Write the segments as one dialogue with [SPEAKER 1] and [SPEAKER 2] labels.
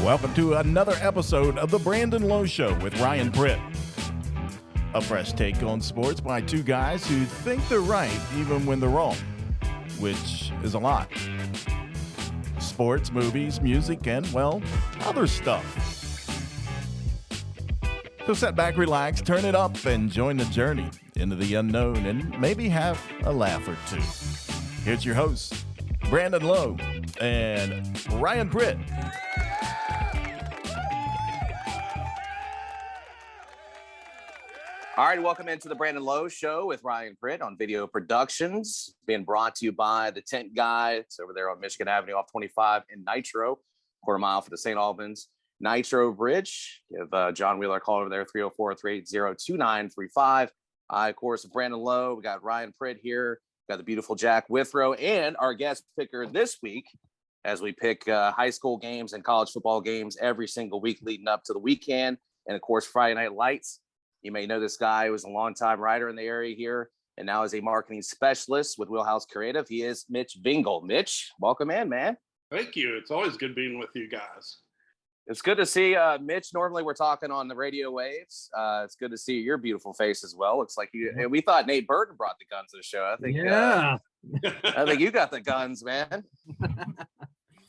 [SPEAKER 1] Welcome to another episode of the Brandon Lowe Show with Ryan Pritt. A fresh take on sports by two guys who think they're right even when they're wrong, which is a lot. Sports, movies, music, and, well, other stuff. So sit back, relax, turn it up, and join the journey into the unknown and maybe have a laugh or two. Here's your hosts, Brandon Lowe and Ryan Pritt.
[SPEAKER 2] All right, welcome into the Brandon Lowe Show with Ryan Pritt on Video Productions, being brought to you by the Tent Guy. It's over there on Michigan Avenue off 25 in Nitro, quarter mile for the St. Albans Nitro Bridge. Give John Wheeler a call over there, 304-380-2935. Of course, Brandon Lowe. We got Ryan Pritt here. We got the beautiful Jack Withrow and our guest picker this week as we pick high school games and college football games every single week leading up to the weekend. And, of course, Friday Night Lights. You may know this guy who was a longtime writer in the area here and now is a marketing specialist with Wheelhouse Creative. He is Mitch Vingle. Mitch, welcome in, man.
[SPEAKER 3] Thank you. It's always good being with you guys.
[SPEAKER 2] It's good to see Mitch. Normally we're talking on the radio waves. It's good to see your beautiful face as well. Looks like you. We thought Nate Burton brought the guns to the show. I think.
[SPEAKER 4] Yeah.
[SPEAKER 2] I think you got the guns, man.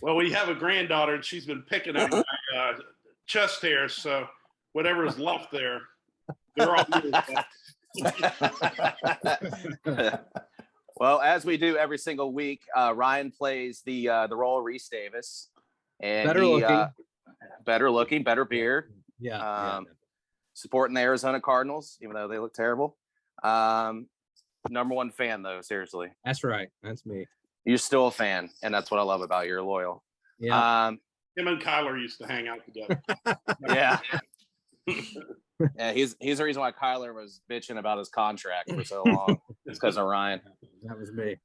[SPEAKER 3] Well, we have a granddaughter, and she's been picking at my chest hair. So whatever is left there. They're all
[SPEAKER 2] Well, as we do every single week, Ryan plays the role of Reese Davis, and better looking, better beard.
[SPEAKER 4] Yeah,
[SPEAKER 2] supporting the Arizona Cardinals, even though they look terrible. Number one fan, though. Seriously,
[SPEAKER 4] that's right. That's me.
[SPEAKER 2] You're still a fan, and that's what I love about you. You're loyal.
[SPEAKER 4] Yeah.
[SPEAKER 3] Him and Kyler used to hang out together.
[SPEAKER 2] Yeah. Yeah, he's the reason why Kyler was bitching about his contract for so long. It's because of Ryan.
[SPEAKER 4] That was me.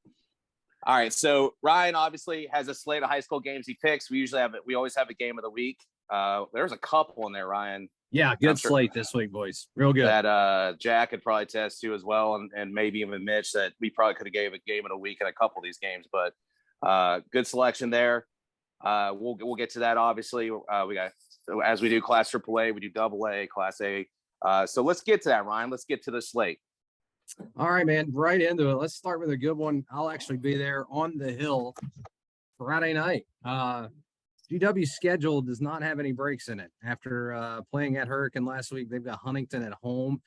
[SPEAKER 2] All right, so Ryan obviously has a slate of high school games he picks. We always have a game of the week. There's a couple in there, Ryan.
[SPEAKER 4] Yeah, good slate this week, boys. Real good.
[SPEAKER 2] That Jack could probably test to as well, and maybe even Mitch, that we probably could have gave a game of the week in a couple of these games. But good selection there. We'll get to that. Obviously, we got. As we do Class AAA, we do AA, Class A. So let's get to that, Ryan. Let's get to the slate.
[SPEAKER 4] All right, man. Right into it. Let's start with a good one. I'll actually be there on the hill Friday night. GW's schedule does not have any breaks in it. After playing at Hurricane last week, they've got Huntington at home.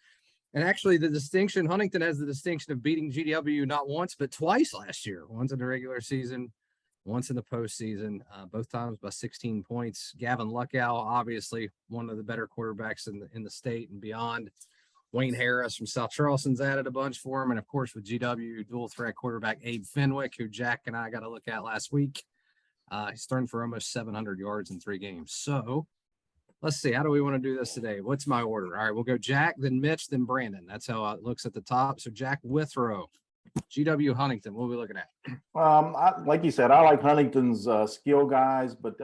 [SPEAKER 4] And actually, Huntington has the distinction of beating GW not once, but twice last year. Once in the regular season, once in the postseason, both times by 16 points. Gavin Luckow, obviously one of the better quarterbacks in the state and beyond. Wayne Harris from South Charleston's added a bunch for him. And, of course, with GW, dual threat quarterback Abe Fenwick, who Jack and I got to look at last week. He's thrown for almost 700 yards in 3 games. So let's see. How do we want to do this today? What's my order? All right, we'll go Jack, then Mitch, then Brandon. That's how it looks at the top. So Jack Withrow. GW Huntington, what are we looking at?
[SPEAKER 5] Like you said, I like Huntington's skill guys, but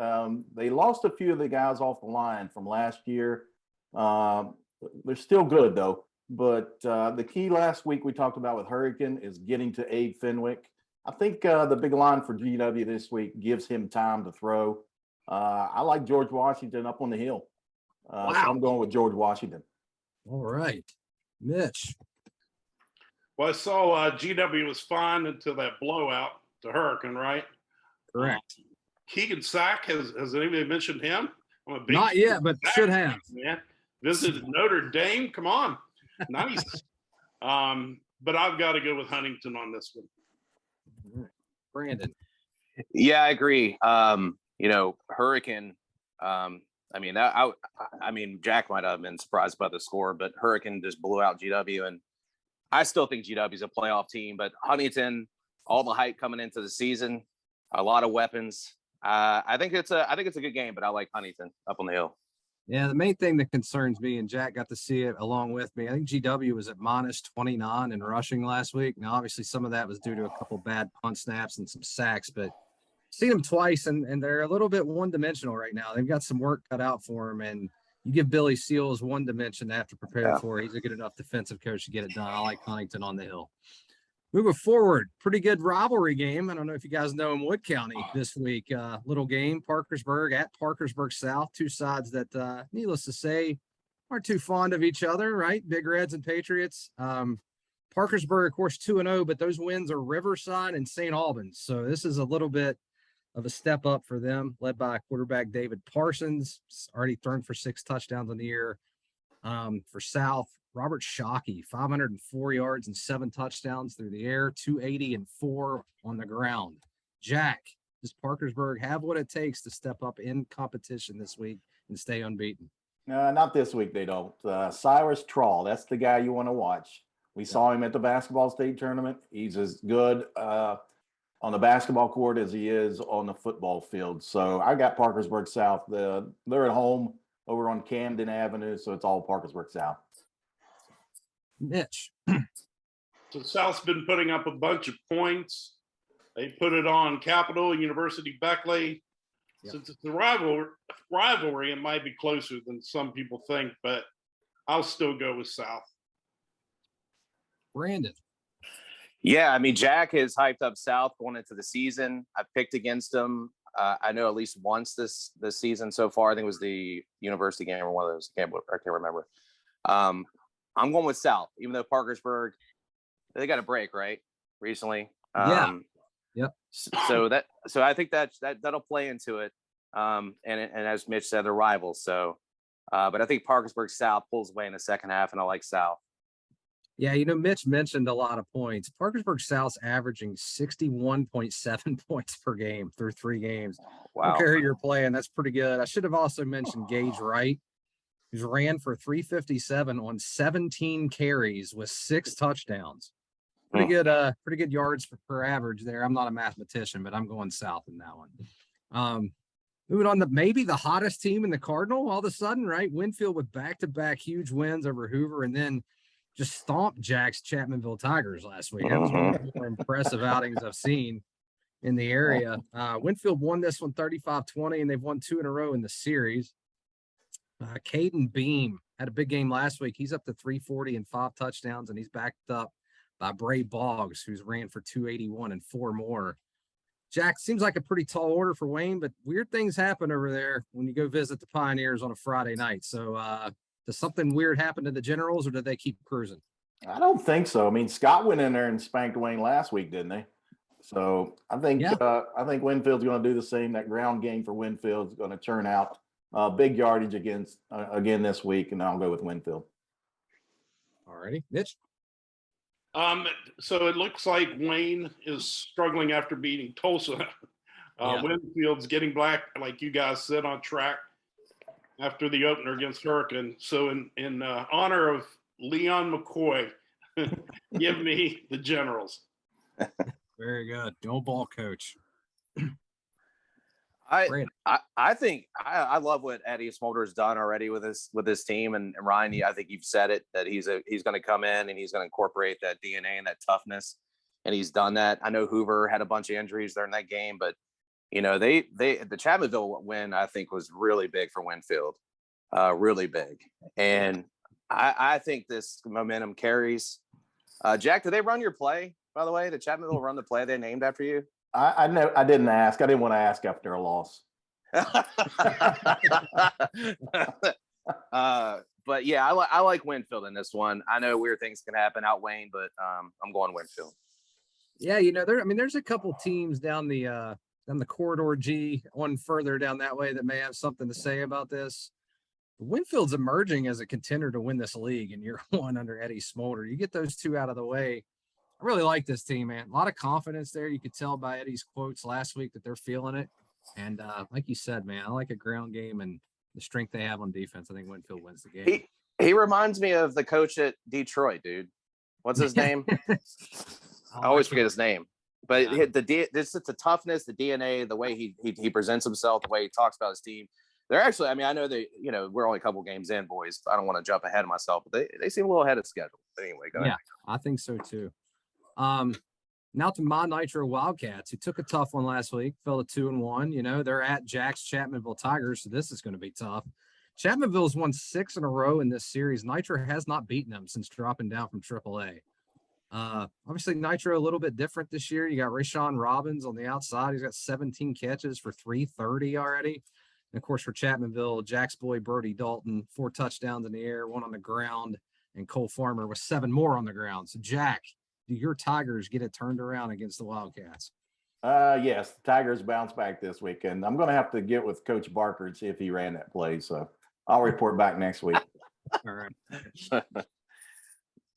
[SPEAKER 5] they lost a few of the guys off the line from last year. They're still good, though. But the key last week we talked about with Hurricane is getting to Abe Fenwick. I think the big line for GW this week gives him time to throw. I like George Washington up on the hill.
[SPEAKER 4] Wow.
[SPEAKER 5] So I'm going with George Washington.
[SPEAKER 4] All right. Mitch.
[SPEAKER 3] Well, I saw GW was fine until that blowout to Hurricane, right?
[SPEAKER 4] Correct.
[SPEAKER 3] Keegan Sack, has anybody mentioned him?
[SPEAKER 4] Not yet, but
[SPEAKER 3] Sack,
[SPEAKER 4] should have.
[SPEAKER 3] Man. Visited Notre Dame. Come on. Nice. But I've got to go with Huntington on this one.
[SPEAKER 4] Brandon.
[SPEAKER 2] Yeah, I agree. Hurricane. I mean, Jack might have been surprised by the score, but Hurricane just blew out GW, and I still think GW is a playoff team. But Huntington, all the hype coming into the season, a lot of weapons. I think it's a good game, but I like Huntington up on the hill.
[SPEAKER 4] Yeah, the main thing that concerns me, and Jack got to see it along with me, I think GW was at minus 29 in rushing last week. Now, obviously, some of that was due to a couple bad punt snaps and some sacks, but seen them twice, and they're a little bit one-dimensional right now. They've got some work cut out for them, and you give Billy Seals one dimension to have to prepare for. He's a good enough defensive coach to get it done. I like Huntington on the hill. Moving forward, pretty good rivalry game. I don't know if you guys know in Wood County this week. Little game, Parkersburg at Parkersburg South. Two sides that, needless to say, aren't too fond of each other, right? Big Reds and Patriots. Parkersburg, of course, 2-0, but those wins are Riverside and St. Albans. So this is a little bit of a step up for them, led by quarterback David Parsons, already thrown for 6 touchdowns on the year. For South, Robert Shockey, 504 yards and 7 touchdowns through the air, 280 and 4 on the ground. Jack, does Parkersburg have what it takes to step up in competition this week and stay unbeaten?
[SPEAKER 5] Not this week, they don't. Cyrus Trawl, that's the guy you want to watch. We saw him at the basketball state tournament. He's as good on the basketball court as he is on the football field. So I got Parkersburg South. They're at home over on Camden Avenue, so it's all Parkersburg South.
[SPEAKER 4] Mitch.
[SPEAKER 3] So South's been putting up a bunch of points. They put it on Capital, University Beckley.
[SPEAKER 4] Yep.
[SPEAKER 3] Since it's a rivalry, it might be closer than some people think, but I'll still go with South.
[SPEAKER 4] Brandon.
[SPEAKER 2] Yeah, I mean, Jack has hyped up South going into the season. I picked against them. I know at least once this season so far. I think it was the University game or one of those. I can't remember. I'm going with South, even though Parkersburg, they got a break, right? Recently.
[SPEAKER 4] Yeah. Yep.
[SPEAKER 2] So I think that'll play into it. And as Mitch said, they're rivals. So, but I think Parkersburg South pulls away in the second half, and I like South.
[SPEAKER 4] Yeah, Mitch mentioned a lot of points. Parkersburg South's averaging 61.7 points per game through 3 games.
[SPEAKER 2] Wow.
[SPEAKER 4] I don't care who you're playing. That's pretty good. I should have also mentioned Gage Wright, who's ran for 357 on 17 carries with 6 touchdowns. Pretty good yards per average there. I'm not a mathematician, but I'm going South in that one. Moving on to maybe the hottest team in the Cardinal all of a sudden, right? Winfield with back-to-back huge wins over Hoover, and then just stomped Jack's Chapmanville Tigers last week. That was one of the more impressive outings I've seen in the area. Winfield won this one 35-20, and they've won 2 in a row in the series. Caden Beam had a big game last week. He's up to 340 and 5 touchdowns, and he's backed up by Bray Boggs, who's ran for 281 and 4 more. Jack, seems like a pretty tall order for Wayne, but weird things happen over there when you go visit the Pioneers on a Friday night. So does something weird happen to the Generals, or did they keep cruising?
[SPEAKER 5] I don't think so. I mean, Scott went in there and spanked Wayne last week, didn't they? So I think Winfield's going to do the same. That ground game for Winfield's going to turn out big yardage again this week, and I'll go with Winfield.
[SPEAKER 4] All righty, Mitch.
[SPEAKER 3] So it looks like Wayne is struggling after beating Tulsa. Winfield's getting back, like you guys said, on track after the opener against Hurricane. So in honor of Leon McCoy, give me the Generals.
[SPEAKER 4] Very good. Go ball coach.
[SPEAKER 2] I think I love what Eddie Smolder has done already with this team, and Ryan, I think you've said it, that he's going to come in and he's going to incorporate that DNA and that toughness, and he's done that. I know Hoover had a bunch of injuries during that game, but the Chapmanville win I think was really big for Winfield, really big, and I think this momentum carries. Jack, did they run your play, by the way? Did Chapmanville run the play they named after you?
[SPEAKER 5] I know I didn't ask. I didn't want to ask after a loss.
[SPEAKER 2] But yeah, I like Winfield in this one. I know weird things can happen out Wayne, but I'm going Winfield.
[SPEAKER 4] Yeah, there's a couple teams down the corridor G, one further down that way, that may have something to say about this. Winfield's emerging as a contender to win this league in year 1 under Eddie Smolder. You get those two out of the way. I really like this team, man. A lot of confidence there. You could tell by Eddie's quotes last week that they're feeling it. And like you said, man, I like a ground game and the strength they have on defense. I think Winfield wins the game.
[SPEAKER 2] He reminds me of the coach at Detroit, dude. What's his name? I always forget his name. But it's the toughness, the DNA, the way he presents himself, the way he talks about his team. They're actually, I know we're only a couple games in, boys. I don't want to jump ahead of myself, but they seem a little ahead of schedule. But anyway, go ahead.
[SPEAKER 4] I think so too. Now to my Nitro Wildcats, who took a tough one last week, fell to 2-1. They're at Jack's Chapmanville Tigers, so this is going to be tough. Chapmanville's won 6 in a row in this series. Nitro has not beaten them since dropping down from AAA. Obviously Nitro a little bit different this year. You got Rashawn Robbins on the outside. He's got 17 catches for 330 already. And of course, for Chapmanville, Jack's boy Brody Dalton, 4 touchdowns in the air, 1 on the ground, and Cole Farmer with 7 more on the ground. So Jack, do your Tigers get it turned around against the Wildcats?
[SPEAKER 5] Yes, the Tigers bounce back this weekend. I'm going to have to get with Coach Barker and see if he ran that play. So I'll report back next week.
[SPEAKER 4] All right.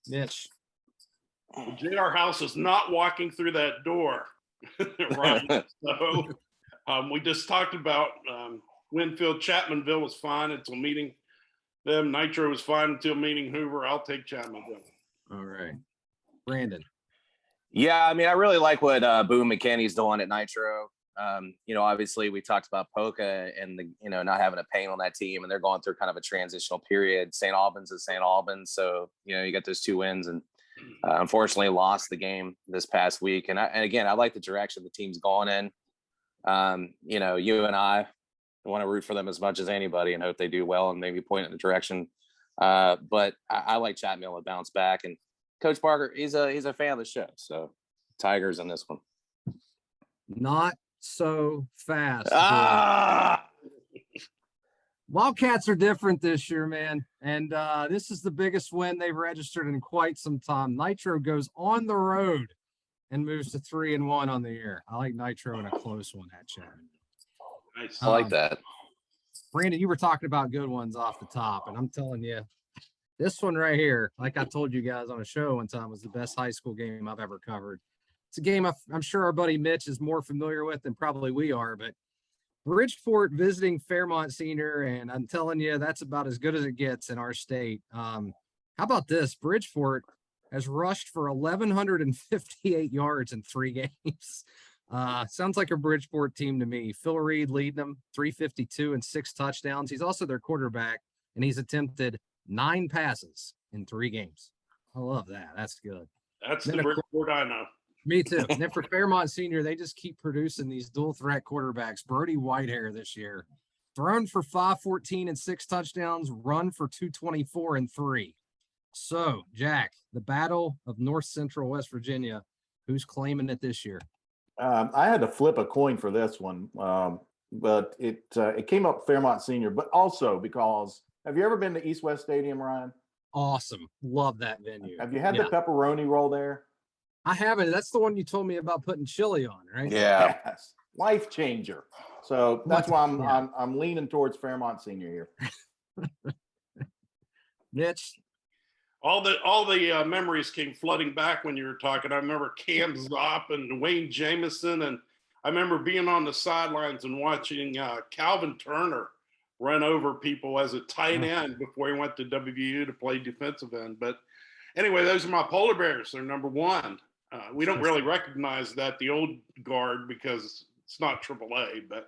[SPEAKER 4] Mitch.
[SPEAKER 3] JR House is not walking through that door. Right. So we just talked about Winfield. Chapmanville was fine until meeting them. Nitro was fine until meeting Hoover. I'll take Chapmanville.
[SPEAKER 4] All right. Brandon.
[SPEAKER 2] Yeah, I mean, I really like what Boone McKinney's doing at Nitro. Obviously we talked about Polka and not having a pain on that team, and they're going through kind of a transitional period. St. Albans is St. Albans, so you got those 2 wins, and unfortunately lost the game this past week. And again, I like the direction the team's going in. You and I want to root for them as much as anybody and hope they do well and maybe point in the direction. But I like Chapman to bounce back, and Coach Barker, he's a fan of the show. So Tigers in this one.
[SPEAKER 4] Not so fast.
[SPEAKER 2] Ah!
[SPEAKER 4] Wildcats are different this year, man. And this is the biggest win they've registered in quite some time. Nitro goes on the road and moves to 3-1 on the year. I like Nitro in a close one at Chapman.
[SPEAKER 3] Nice.
[SPEAKER 2] I like that.
[SPEAKER 4] Brandon, you were talking about good ones off the top, and I'm telling you, this one right here, like I told you guys on a show one time, was the best high school game I've ever covered. It's a game I'm sure our buddy Mitch is more familiar with than probably we are, but Bridgeport visiting Fairmont Senior, and I'm telling you, that's about as good as it gets in our state. How about this? Bridgeport has rushed for 1,158 yards in 3 games. Sounds like a Bridgeport team to me. Phil Reed leading them, 352 and 6 touchdowns. He's also their quarterback, and he's attempted 9 passes in 3 games. I love that. That's good.
[SPEAKER 3] That's the Bridgeport I know.
[SPEAKER 4] Me too. And then for Fairmont Senior, they just keep producing these dual threat quarterbacks. Brody Whitehair this year, thrown for 514 and 6 touchdowns, run for 224 and 3. So, Jack, the battle of North Central West Virginia, who's claiming it this year?
[SPEAKER 5] I had to flip a coin for this one, but it came up Fairmont Senior, but also because, have you ever been to East West Stadium, Ryan?
[SPEAKER 4] Awesome. Love that venue.
[SPEAKER 5] Have you had the pepperoni roll there?
[SPEAKER 4] I haven't. That's the one you told me about putting chili on, right?
[SPEAKER 2] Yeah.
[SPEAKER 5] Yes. Life changer. So that's why I'm leaning towards Fairmont Senior here.
[SPEAKER 4] Mitch.
[SPEAKER 3] All the memories came flooding back when you were talking. I remember Cam Zopp and Wayne Jamison, and I remember being on the sidelines and watching Calvin Turner run over people as a tight end before he went to WVU to play defensive end. But anyway, those are my Polar Bears. They're number 1. We don't really recognize that, the old guard, because it's not AAA, but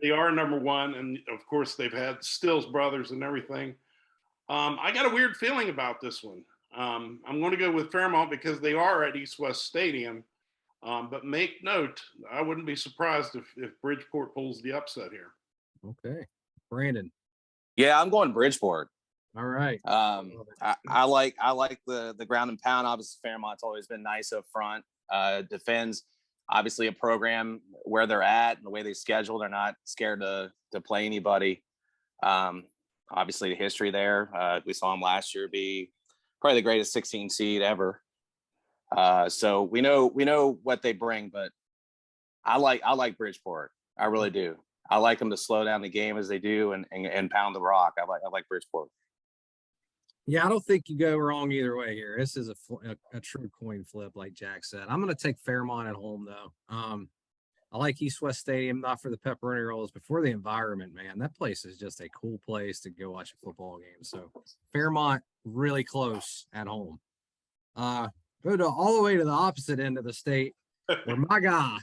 [SPEAKER 3] they are number 1. And of course, they've had Stills brothers and everything. I got a weird feeling about this one. I'm going to go with Fairmont because they are at East West Stadium. But make note, I wouldn't be surprised if Bridgeport pulls the upset here.
[SPEAKER 4] Okay. Brandon.
[SPEAKER 2] Yeah, I'm going Bridgeport.
[SPEAKER 4] All right.
[SPEAKER 2] I like the ground and pound. Obviously, Fairmont's always been nice up front. Defends obviously a program where they're at and the way they schedule. They're not scared to play anybody. Obviously, the history there. We saw them last year be probably the greatest 16 seed ever. So we know what they bring, but I like Bridgeport. I really do. I like them to slow down the game as they do and pound the rock. I like Bridgeport.
[SPEAKER 4] Yeah, I don't think you go wrong either way here. This is a true coin flip, like Jack said. I'm going to take Fairmont at home, though. I like East West Stadium, not for the pepperoni rolls, but for the environment, man. That place is just a cool place to go watch a football game. So Fairmont, really close at home. Go to all the way to the opposite end of the state, where my guy,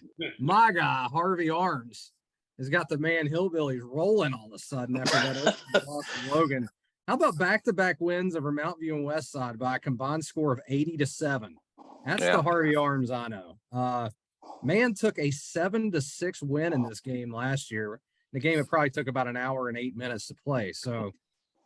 [SPEAKER 4] Harvey Arms, has got the Man Hillbillies rolling all of a sudden after that loss to Logan. How about back-to-back wins over Mount View and Westside by a combined score of 80-7? That's the Harvey Arms I know. Man took a 7-6 win in this game last year. The game, it probably took about an hour and 8 minutes to play. So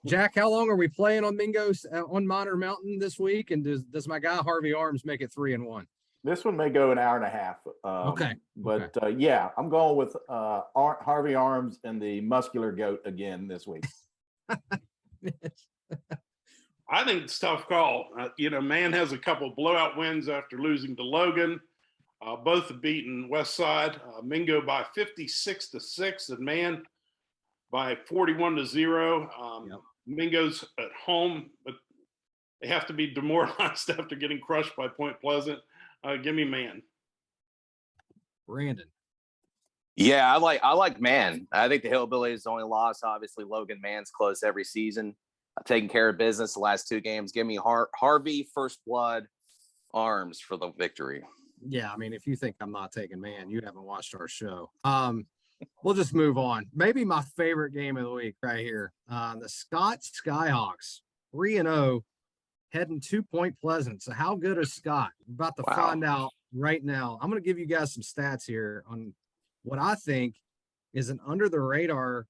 [SPEAKER 4] Jack, how long are we playing on Mingo's on Monitor Mountain this week? And does my guy Harvey Arms make it 3-1?
[SPEAKER 5] This one may go an hour and a half.
[SPEAKER 4] Okay.
[SPEAKER 5] But yeah, I'm going with Harvey Arms and the muscular goat again this week.
[SPEAKER 3] I think it's a tough call. Man has a couple blowout wins after losing to Logan. Both have beaten West Side. Mingo by 56-6, and Man by 41-0.
[SPEAKER 4] Yep.
[SPEAKER 3] Mingo's at home, but they have to be demoralized after getting crushed by Point Pleasant. Give me Man.
[SPEAKER 4] Brandon.
[SPEAKER 2] Yeah, I like Man. I think the Hillbillies only lost. Obviously, Logan Man's close every season. Taking care of business the last two games. Give me Harvey First Blood Arms for the victory.
[SPEAKER 4] Yeah, I mean, if you think I'm not taking Man, you haven't watched our show. We'll just move on. Maybe my favorite game of the week right here. The Scott Skyhawks, 3-0, heading to Point Pleasant. So how good is Scott? We're about to find out right now. I'm going to give you guys some stats here on what I think is an under-the-radar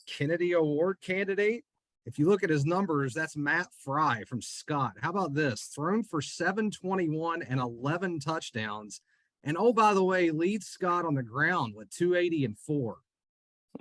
[SPEAKER 4] Kennedy Award candidate. If you look at his numbers, that's Matt Fry from Scott. How about this? Thrown for 721 and 11 touchdowns. And oh, by the way, leads Scott on the ground with 280 and 4.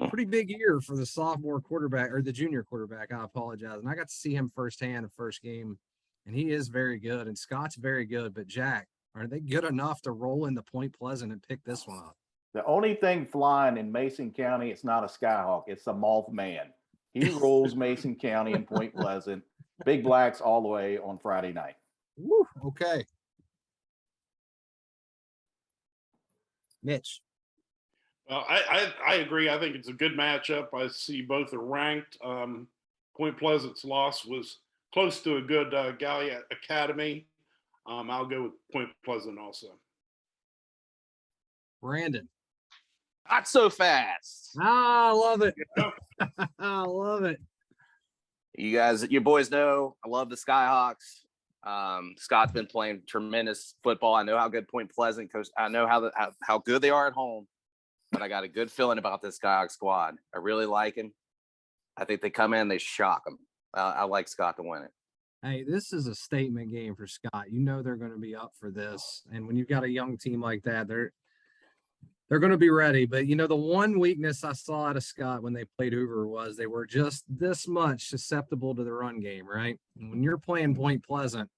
[SPEAKER 4] Pretty big year for the sophomore quarterback, or the junior quarterback. I apologize. And I got to see him firsthand the first game, and he is very good. And Scott's very good. But Jack, are they good enough to roll into Point Pleasant and pick this one up?
[SPEAKER 5] The only thing flying in Mason County, it's not a Skyhawk, it's a Mothman. He rules Mason County and Point Pleasant. Big Blacks all the way on Friday night.
[SPEAKER 4] Woo, okay. Mitch.
[SPEAKER 3] Well, I agree. I think it's a good matchup. I see both are ranked. Point Pleasant's loss was close to a good Gallia Academy. I'll go with Point Pleasant also.
[SPEAKER 4] Brandon.
[SPEAKER 2] Not so fast.
[SPEAKER 4] I love it. I love it.
[SPEAKER 2] You boys know I love the Skyhawks. Scott's been playing tremendous football. I know how good Point Pleasant coach. I know how good they are at home, but I got a good feeling about this Skyhawk squad. I really like him. I think they come in, they shock them. I like Scott to win it.
[SPEAKER 4] Hey, this is a statement game for Scott. You know they're going to be up for this, and when you've got a young team like that, they're going to be ready. But, the one weakness I saw out of Scott when they played Hoover was they were just this much susceptible to the run game, right? And when you're playing Point Pleasant,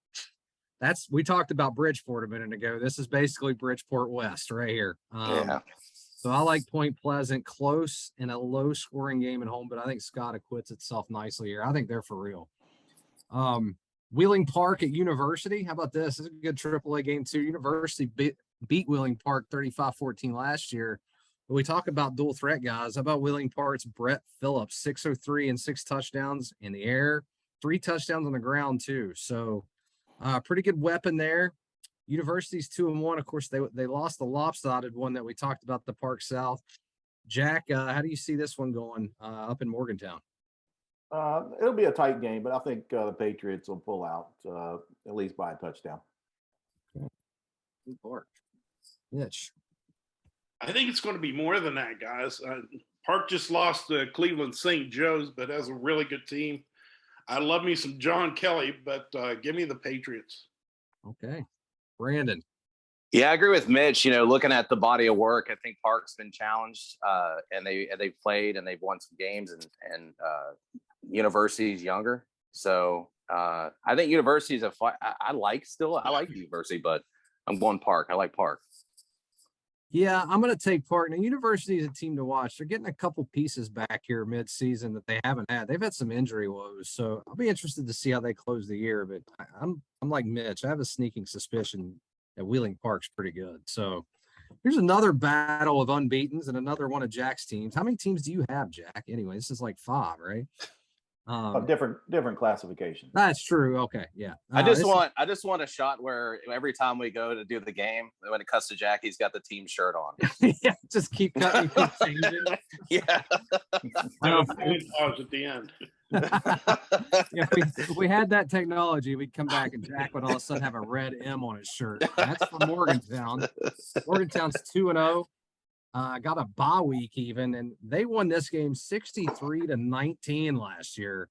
[SPEAKER 4] we talked about Bridgeport a minute ago. This is basically Bridgeport West right here.
[SPEAKER 2] Yeah.
[SPEAKER 4] So I like Point Pleasant close in a low-scoring game at home, but I think Scott acquits itself nicely here. I think they're for real. Wheeling Park at University. How about this? This is a good AAA game, too. University beat Wheeling Park 35-14 last year. But we talk about dual threat guys. How about Wheeling Park's Brett Phillips, 603 and 6 touchdowns in the air, 3 touchdowns on the ground too. So pretty good weapon there. University's 2-1. Of course, they lost the lopsided one that we talked about, the Park South. Jack, how do you see this one going up in Morgantown?
[SPEAKER 5] It'll be a tight game, but I think the Patriots will pull out at least by a touchdown.
[SPEAKER 4] Good Park. Mitch.
[SPEAKER 3] I think it's going to be more than that, guys. Park just lost to Cleveland St. Joe's, but has a really good team. I love me some John Kelly, but give me the Patriots.
[SPEAKER 4] Okay. Brandon.
[SPEAKER 2] Yeah, I agree with Mitch. Looking at the body of work, I think Park's been challenged, and they've played and they've won some games, and University's younger. So I think University's I like University, but I'm going Park. I like Park.
[SPEAKER 4] Yeah, I'm going to take Park. Now, University is a team to watch. They're getting a couple pieces back here mid-season that they haven't had. They've had some injury woes, so I'll be interested to see how they close the year. But I'm like Mitch. I have a sneaking suspicion that Wheeling Park's pretty good. So here's another battle of unbeatens and another one of Jack's teams. How many teams do you have, Jack? Anyway, this is like 5, right?
[SPEAKER 5] Different classification.
[SPEAKER 4] That's true. Okay, yeah.
[SPEAKER 2] I just want a shot where every time we go to do the game, when it cuts to Jack, he's got the team shirt on.
[SPEAKER 4] Yeah, just keep cutting, keep changing.
[SPEAKER 2] Yeah.
[SPEAKER 3] Pause at the end.
[SPEAKER 4] Yeah, if we had that technology, we'd come back and Jack would all of a sudden have a red M on his shirt. That's for Morgantown. Morgantown's 2-0. Got a bye week even, and they won this game 63-19 last year.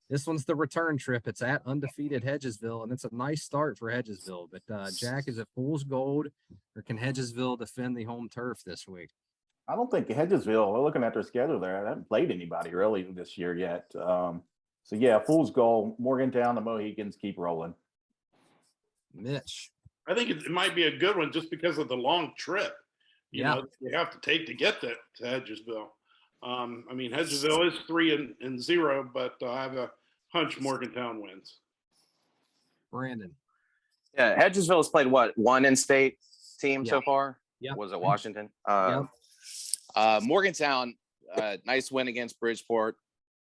[SPEAKER 4] This one's the return trip. It's at undefeated Hedgesville, and it's a nice start for Hedgesville. But Jack is at fool's gold, or can Hedgesville defend the home turf this week?
[SPEAKER 5] I don't think Hedgesville, we're looking at their schedule there, they haven't played anybody really this year yet. So yeah, fool's goal. Morgantown, the Mohicans keep rolling.
[SPEAKER 4] Mitch.
[SPEAKER 3] I think it might be a good one just because of the long trip. You
[SPEAKER 4] Yeah.
[SPEAKER 3] know, they have to take to get that to Hedgesville. I mean, Hedgesville is 3-0, but I have a hunch Morgantown wins.
[SPEAKER 4] Brandon.
[SPEAKER 2] Yeah, Hedgesville has played what, one in-state team
[SPEAKER 4] Yeah.
[SPEAKER 2] so far?
[SPEAKER 4] Yeah.
[SPEAKER 2] Was it Washington?
[SPEAKER 4] Yep.
[SPEAKER 2] Morgantown, nice win against Bridgeport.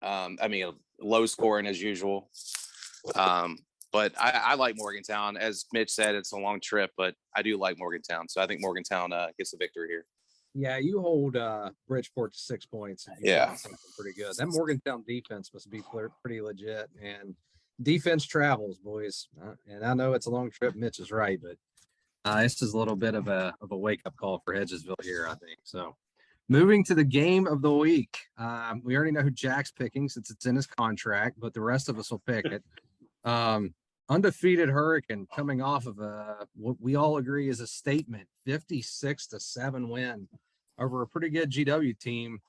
[SPEAKER 2] I mean, low scoring as usual. But I like Morgantown. As Mitch said, it's a long trip, but I do like Morgantown. So I think Morgantown gets the victory here.
[SPEAKER 4] Yeah, you hold Bridgeport to 6 points.
[SPEAKER 2] Yeah.
[SPEAKER 4] Something pretty good. That Morgantown defense must be pretty legit. And defense travels, boys. And I know it's a long trip. Mitch is right, but this is a little bit of a wake-up call for Hedgesville here, I think. So moving to the game of the week. We already know who Jack's picking since it's in his contract, but the rest of us will pick it. Undefeated Hurricane coming off of what we all agree is a statement 56-7 win over a pretty good GW team.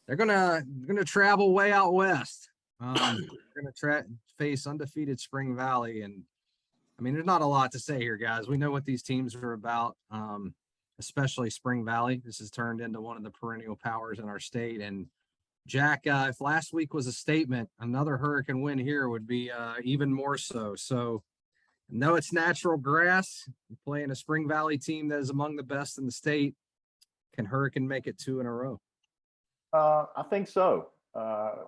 [SPEAKER 4] They're gonna travel way out west. They're gonna face undefeated Spring Valley, and I mean, there's not a lot to say here, guys. We know what these teams are about, especially Spring Valley. This has turned into one of the perennial powers in our state. And Jack, if last week was a statement, another Hurricane win here would be even more so. So, no, it's natural grass. You're playing a Spring Valley team that is among the best in the state. Can Hurricane make it 2 in a row?
[SPEAKER 5] I think so.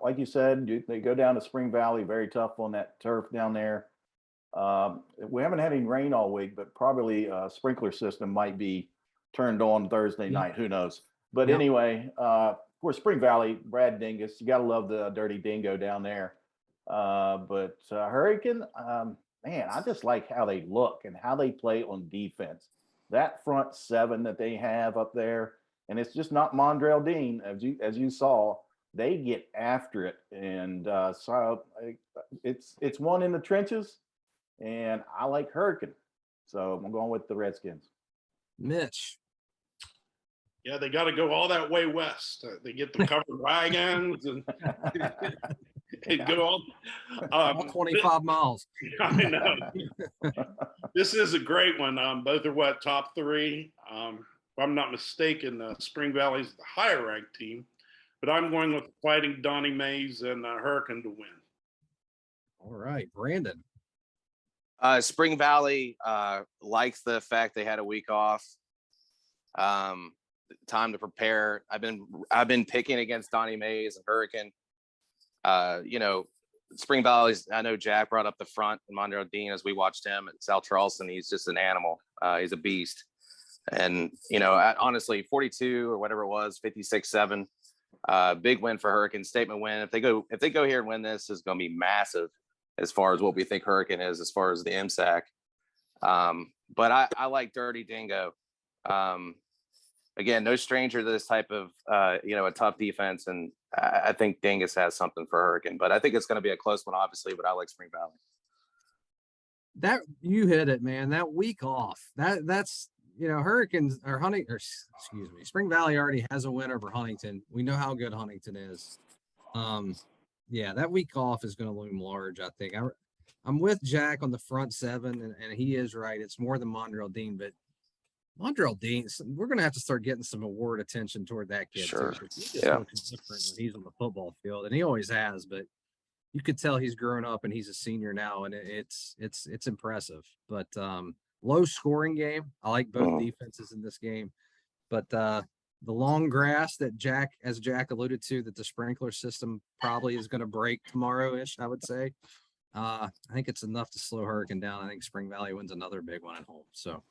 [SPEAKER 5] Like you said, they go down to Spring Valley, very tough on that turf down there. We haven't had any rain all week, but probably a sprinkler system might be turned on Thursday night. Who knows? But anyway, of course, Spring Valley, Brad Dingus, you got to love the Dirty Dingo down there. But Hurricane, man, I just like how they look and how they play on defense. That front seven that they have up there, and it's just not Mondrell Dean, as you saw. They get after it, and so it's one in the trenches, and I like Hurricane, so I'm going with the Redskins.
[SPEAKER 4] Mitch.
[SPEAKER 3] Yeah, they got to go all that way west. They get the covered wagons and go
[SPEAKER 4] all 25 miles.
[SPEAKER 3] I know. This is a great one. Both are top 3. If I'm not mistaken, Spring Valley is the higher ranked team, but I'm going with Fighting Donnie Mays and Hurricane to win.
[SPEAKER 4] All right, Brandon.
[SPEAKER 2] Spring Valley likes the fact they had a week off. Time to prepare. I've been picking against Donnie Mays and Hurricane. Spring Valley's, I know Jack brought up the front and Mondrell Dean as we watched him at South Charleston. He's just an animal. He's a beast. And, honestly, 42 or whatever it was, 56-7, big win for Hurricane, statement win. If they go here and win this, is going to be massive as far as what we think Hurricane is, as far as the MSAC. But I like Dirty Dingo. Again, no stranger to this type of, a tough defense. And I think Dingus has something for Hurricane, but I think it's going to be a close one, obviously, but I like Spring Valley.
[SPEAKER 4] That you hit it, man. That week off, that's, Hurricanes or Spring Valley already has a win over Huntington. We know how good Huntington is. That week off is going to loom large, I think. I'm with Jack on the front seven, and he is right. It's more than Mondrell Dean, but Mondrell Dean, we're going to have to start getting some award attention toward that kid.
[SPEAKER 2] Sure.
[SPEAKER 4] Too, he just looks different when he's on the football field, and he always has, but you could tell he's grown up and he's a senior now, and it's impressive. But low scoring game. I like both defenses in this game, but the long grass that Jack alluded to, that the sprinkler system probably is going to break tomorrow-ish, I would say. I think it's enough to slow Hurricane down. I think Spring Valley wins another big one at home. So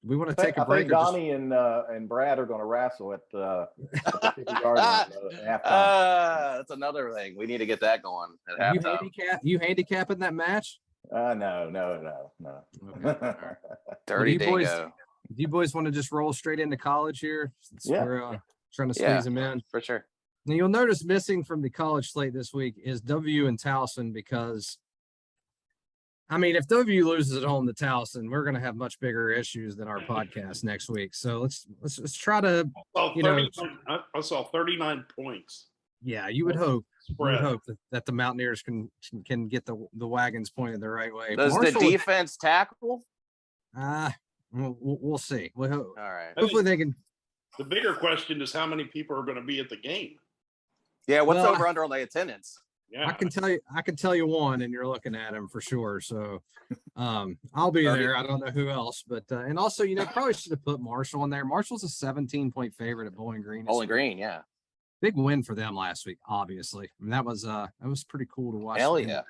[SPEAKER 4] we want to take a break.
[SPEAKER 5] I think Donnie and Brad are going to wrestle at the 50-yard line at halftime.
[SPEAKER 2] That's another thing. We need to get that going at halftime.
[SPEAKER 4] You handicapping that match?
[SPEAKER 5] No.
[SPEAKER 4] Okay.
[SPEAKER 2] Dirty Dingo.
[SPEAKER 4] Do you boys want to just roll straight into college here? We're trying to squeeze them in.
[SPEAKER 2] For sure.
[SPEAKER 4] Now you'll notice missing from the college slate this week is W and Towson because, I mean, if W loses at home to Towson, we're going to have much bigger issues than our podcast next week. So let's try to,
[SPEAKER 3] I saw 39 points.
[SPEAKER 4] yeah, you would hope.
[SPEAKER 3] Spread.
[SPEAKER 4] You would hope that the Mountaineers can get the wagons pointed the right way.
[SPEAKER 2] Does the defense tackle?
[SPEAKER 4] We'll see.
[SPEAKER 2] All right.
[SPEAKER 4] Hopefully they can.
[SPEAKER 3] The bigger question is how many people are going to be at the game.
[SPEAKER 2] Yeah, what's over under on the attendance?
[SPEAKER 3] Yeah,
[SPEAKER 4] I can tell you one, and you're looking at him for sure. So, I'll be there. I don't know who else, but and also, probably should have put Marshall in there. Marshall's a 17-point favorite at Bowling Green.
[SPEAKER 2] Bowling Green, yeah.
[SPEAKER 4] Big win for them last week, obviously. I mean, that was pretty cool to watch.
[SPEAKER 2] Hell yeah.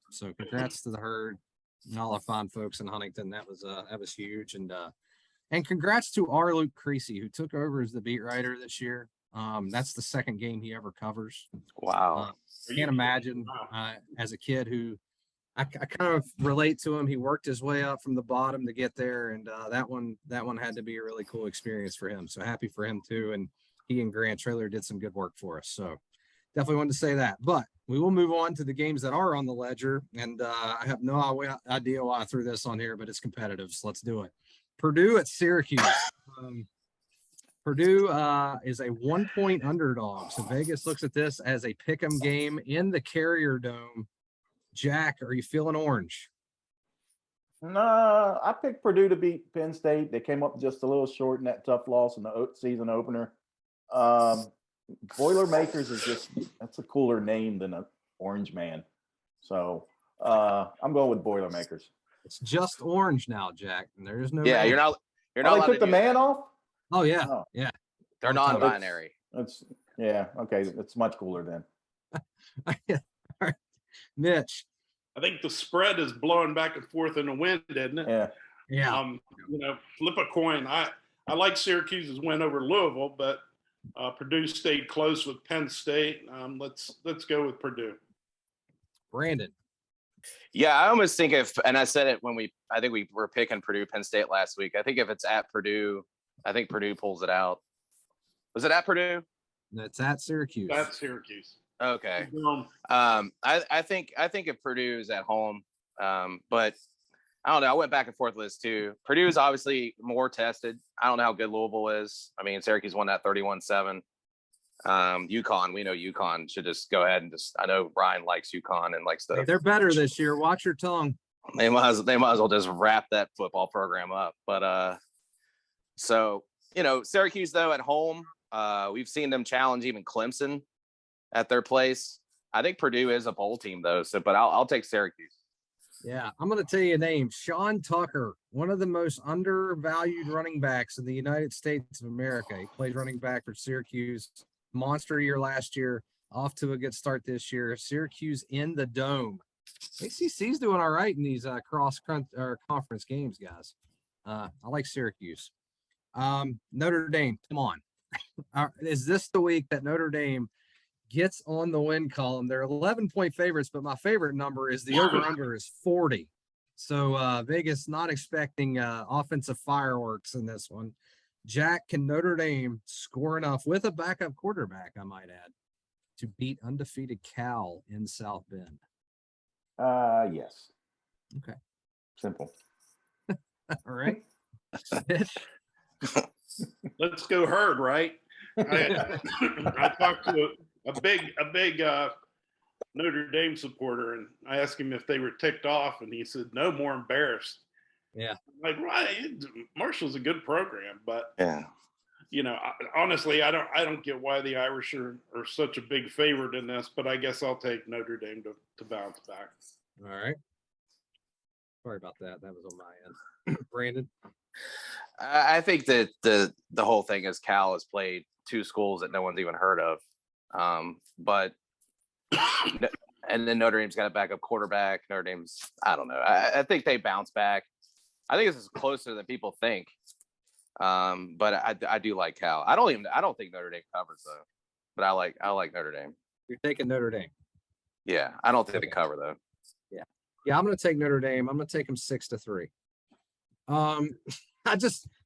[SPEAKER 4] So congrats to the herd and all our fine folks in Huntington. That was huge, and congrats to our Luke Creasy, who took over as the beat writer this year. That's the second game he ever covers.
[SPEAKER 2] Wow.
[SPEAKER 4] Can't imagine as a kid who I kind of relate to him. He worked his way up from the bottom to get there. And that one had to be a really cool experience for him. So happy for him too. And he and Grant Trailer did some good work for us. So definitely wanted to say that, but we will move on to the games that are on the ledger. And I have no idea why I threw this on here, but it's competitive. So let's do it. Purdue at Syracuse. Purdue is a 1-point underdog. So Vegas looks at this as a pick'em game in the Carrier Dome. Jack, are you feeling orange?
[SPEAKER 5] No, I picked Purdue to beat Penn State. They came up just a little short in that tough loss in the season opener. Boilermakers is that's a cooler name than a Orange Man. So I'm going with Boilermakers.
[SPEAKER 4] It's just orange now, Jack. And there is no.
[SPEAKER 2] Yeah,
[SPEAKER 4] man.
[SPEAKER 2] you're not.
[SPEAKER 5] They took the man off.
[SPEAKER 4] Oh yeah, yeah.
[SPEAKER 2] They're non-binary.
[SPEAKER 5] That's yeah. Okay, it's much cooler then.
[SPEAKER 4] All right. Mitch.
[SPEAKER 3] I think the spread is blowing back and forth in the wind, isn't it?
[SPEAKER 5] Yeah.
[SPEAKER 4] Yeah.
[SPEAKER 3] Flip a coin. I like Syracuse's win over Louisville, but Purdue stayed close with Penn State. Let's go with Purdue.
[SPEAKER 4] Brandon.
[SPEAKER 2] Yeah, I almost think and I said it when I think we were picking Purdue, Penn State last week. I think if it's at Purdue, I think Purdue pulls it out. Was it at Purdue?
[SPEAKER 4] That's at Syracuse.
[SPEAKER 3] That's Syracuse.
[SPEAKER 2] Okay. I think if Purdue is at home, but I don't know. I went back and forth with this too. Purdue is obviously more tested. I don't know how good Louisville is. I mean, Syracuse won that 31-7. UConn, we know UConn should just go ahead and I know Brian likes UConn and likes
[SPEAKER 4] They're better this year. Watch your tongue.
[SPEAKER 2] They might as well just wrap that football program up. But so Syracuse though at home, we've seen them challenge even Clemson at their place. I think Purdue is a bowl team though. So, but I'll take Syracuse.
[SPEAKER 4] Yeah, I'm going to tell you a name. Sean Tucker, one of the most undervalued running backs in the United States of America. He played running back for Syracuse. Monster year last year. Off to a good start this year. Syracuse in the Dome. ACC's doing all right in these conference games, guys. I like Syracuse. Notre Dame, come on. Is this the week that Notre Dame gets on the win column? They're 11-point favorites, but my favorite number is the over-under is 40. So Vegas not expecting offensive fireworks in this one. Jack, can Notre Dame score enough with a backup quarterback, I might add, to beat undefeated Cal in South Bend?
[SPEAKER 5] Yes.
[SPEAKER 4] Okay.
[SPEAKER 5] Simple.
[SPEAKER 4] All right.
[SPEAKER 3] Let's go herd, right? I talked to a big Notre Dame supporter, and I asked him if they were ticked off, and he said, no, more embarrassed.
[SPEAKER 4] Yeah.
[SPEAKER 3] Like, right, Marshall's a good program, but
[SPEAKER 2] yeah,
[SPEAKER 3] honestly, I don't get why the Irish are such a big favorite in this, but I guess I'll take Notre Dame to bounce back.
[SPEAKER 4] All right. Sorry about that. That was on my end. Brandon.
[SPEAKER 2] I think that the whole thing is Cal has played two schools that no one's even heard of, but and then Notre Dame's got a backup quarterback. Notre Dame's, I don't know. I think they bounce back. I think this is closer than people think. But I do like Cal. I don't think Notre Dame covers though. But I like Notre Dame.
[SPEAKER 4] You're taking Notre Dame.
[SPEAKER 2] Yeah, I don't think they cover though.
[SPEAKER 4] Yeah, I'm going to take Notre Dame. I'm going to take them 6-3.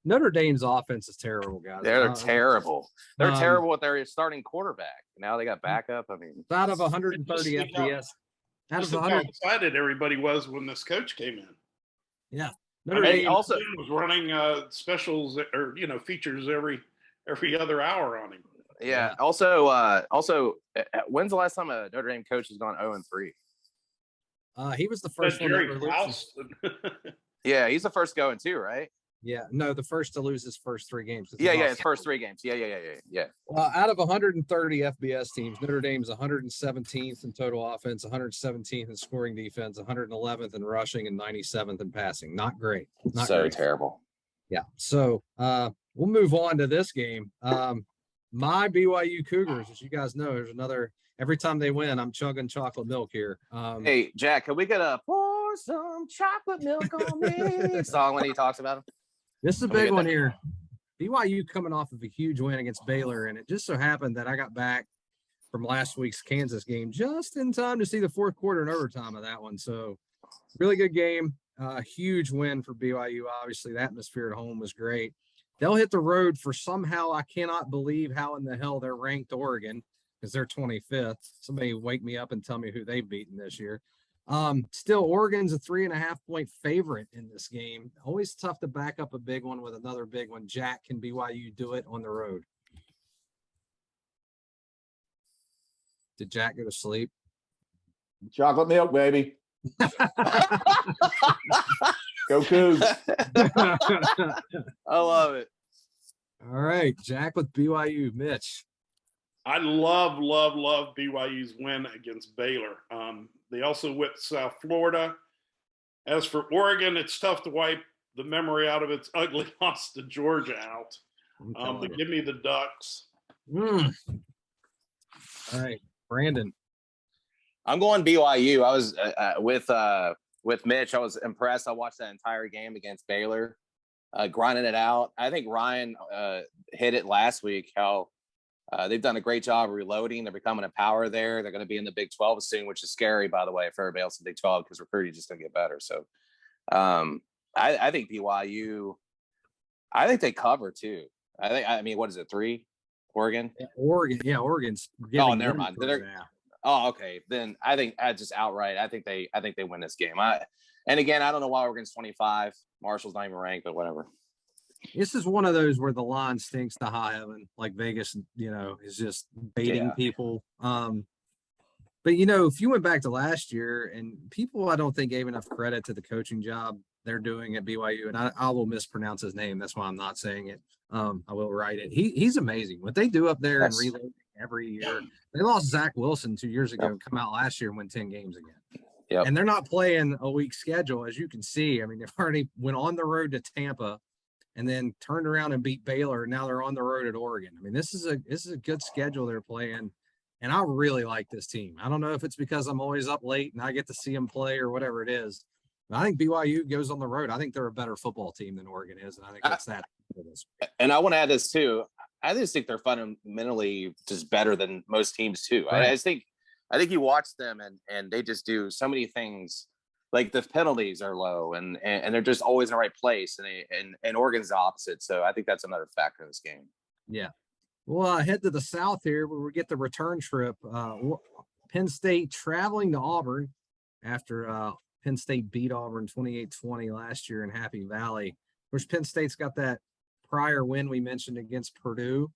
[SPEAKER 4] Notre Dame's offense is terrible, guys.
[SPEAKER 2] They're terrible. They're
[SPEAKER 4] um,
[SPEAKER 2] terrible with their starting quarterback. Now they got backup. I mean,
[SPEAKER 4] out of 130
[SPEAKER 3] Just think
[SPEAKER 4] FBS, out of
[SPEAKER 3] Just how
[SPEAKER 4] 100,
[SPEAKER 3] excited everybody was when this coach came in.
[SPEAKER 4] yeah.
[SPEAKER 3] I
[SPEAKER 4] Notre
[SPEAKER 3] mean,
[SPEAKER 4] Dame
[SPEAKER 2] also-
[SPEAKER 3] was running specials or features every other hour on him.
[SPEAKER 2] yeah. Also, when's the last time a Notre Dame coach has gone 0-3?
[SPEAKER 4] he was the
[SPEAKER 3] But
[SPEAKER 4] first one to
[SPEAKER 3] Jerry
[SPEAKER 4] ever lose.
[SPEAKER 3] Klaus,
[SPEAKER 2] Yeah, he's the first going too, right?
[SPEAKER 4] Yeah, no, the first to lose his first 3 games.
[SPEAKER 2] Yeah, his first 3 games. Yeah.
[SPEAKER 4] Out of 130 FBS teams, Notre Dame's 117th in total offense, 117th in scoring defense, 111th in rushing, and 97th in passing. Not great. Not
[SPEAKER 2] So
[SPEAKER 4] great.
[SPEAKER 2] terrible.
[SPEAKER 4] Yeah. So we'll move on to this game. My BYU Cougars, as you guys know, there's another. Every time they win, I'm chugging chocolate milk here.
[SPEAKER 2] Hey, Jack, can we get a pour some chocolate milk on me song when he talks about him?
[SPEAKER 4] This is a
[SPEAKER 2] Can we
[SPEAKER 4] big
[SPEAKER 2] get
[SPEAKER 4] one
[SPEAKER 2] that?
[SPEAKER 4] here. BYU coming off of a huge win against Baylor, and it just so happened that I got back from last week's Kansas game just in time to see the fourth quarter and overtime of that one. So really good game. Huge win for BYU. Obviously, the atmosphere at home was great. They'll hit the road for somehow, I cannot believe how in the hell they're ranked Oregon because they're 25th. Somebody wake me up and tell me who they've beaten this year. Still, Oregon's a 3.5-point favorite in this game. Always tough to back up a big one with another big one. Jack, can BYU do it on the road? Did Jack go to sleep?
[SPEAKER 5] Chocolate milk, baby. Go Cougs.
[SPEAKER 2] I love it.
[SPEAKER 4] All right, Jack with BYU. Mitch.
[SPEAKER 3] I love BYU's win against Baylor. They also whipped South Florida. As for Oregon, it's tough to wipe the memory out of its ugly loss to Georgia out. But give me the Ducks.
[SPEAKER 4] All right, Brandon.
[SPEAKER 2] I'm going BYU. I was with Mitch. I was impressed. I watched that entire game against Baylor, grinding it out. I think Ryan hit it last week, how they've done a great job reloading. They're becoming a power there. They're going to be in the Big 12 soon, which is scary, by the way, for everybody else in the Big 12 because recruiting is just going to get better. So I think BYU, I think they cover too. I mean, what is it, 3? Oregon?
[SPEAKER 4] Oregon's
[SPEAKER 2] Oh, never mind. Oh, okay. Then I think just outright, I think they win this game. And again, I don't know why Oregon's 25. Marshall's not even ranked, but whatever.
[SPEAKER 4] This is one of those where the line stinks to high heaven, like Vegas, is just baiting people. But if you went back to last year, and people I don't think gave enough credit to the coaching job they're doing at BYU, and I will mispronounce his name. That's why I'm not saying it. I will write it. He's amazing. What they do up there and reload every year. They lost Zach Wilson 2 years ago and come out last year and win 10 games again.
[SPEAKER 2] Yep.
[SPEAKER 4] And they're not playing a weak schedule, as you can see. I mean, they've already went on the road to Tampa and then turned around and beat Baylor. And now they're on the road at Oregon. I mean, this is a good schedule they're playing. And I really like this team. I don't know if it's because I'm always up late and I get to see them play or whatever it is. But I think BYU goes on the road. I think they're a better football team than Oregon is. And I think that's that.
[SPEAKER 2] And I want to add this too. I just think they're fundamentally just better than most teams too.
[SPEAKER 4] Right.
[SPEAKER 2] I think you watch them and they just do so many things. Like the penalties are low and they're just always in the right place. And Oregon's the opposite. So I think that's another factor in this game.
[SPEAKER 4] Yeah. Well, head to the south here where we get the return trip. Penn State traveling to Auburn after Penn State beat Auburn 28-20 last year in Happy Valley. Of course, Penn State's got that prior win we mentioned against Purdue.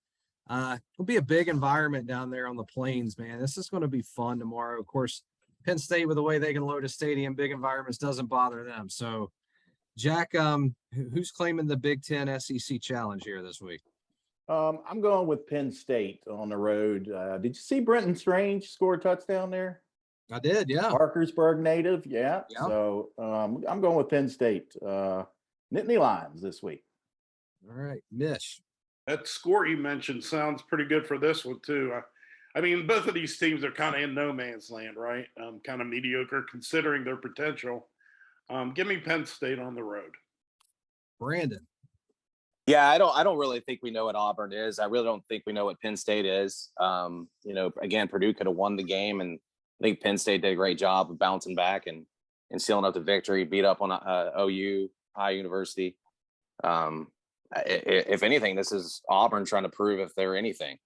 [SPEAKER 4] It'll be a big environment down there on the plains, man. This is going to be fun tomorrow. Of course, Penn State, with the way they can load a stadium, big environments doesn't bother them. So, Jack, who's claiming the Big Ten SEC challenge here this week?
[SPEAKER 5] I'm going with Penn State on the road. Did you see Brenton Strange score a touchdown there?
[SPEAKER 4] I did, yeah.
[SPEAKER 5] Parkersburg native, yeah.
[SPEAKER 4] Yeah.
[SPEAKER 5] So I'm going with Penn State. Nittany Lions this week.
[SPEAKER 4] All right, Mitch.
[SPEAKER 3] That score you mentioned sounds pretty good for this one too. I mean, both of these teams are kind of in no man's land, right? Kind of mediocre considering their potential. Give me Penn State on the road.
[SPEAKER 4] Brandon.
[SPEAKER 2] Yeah, I don't really think we know what Auburn is. I really don't think we know what Penn State is. Again, Purdue could have won the game, and I think Penn State did a great job of bouncing back and sealing up the victory, beat up on OU, High University. If anything, this is Auburn trying to prove if they're anything.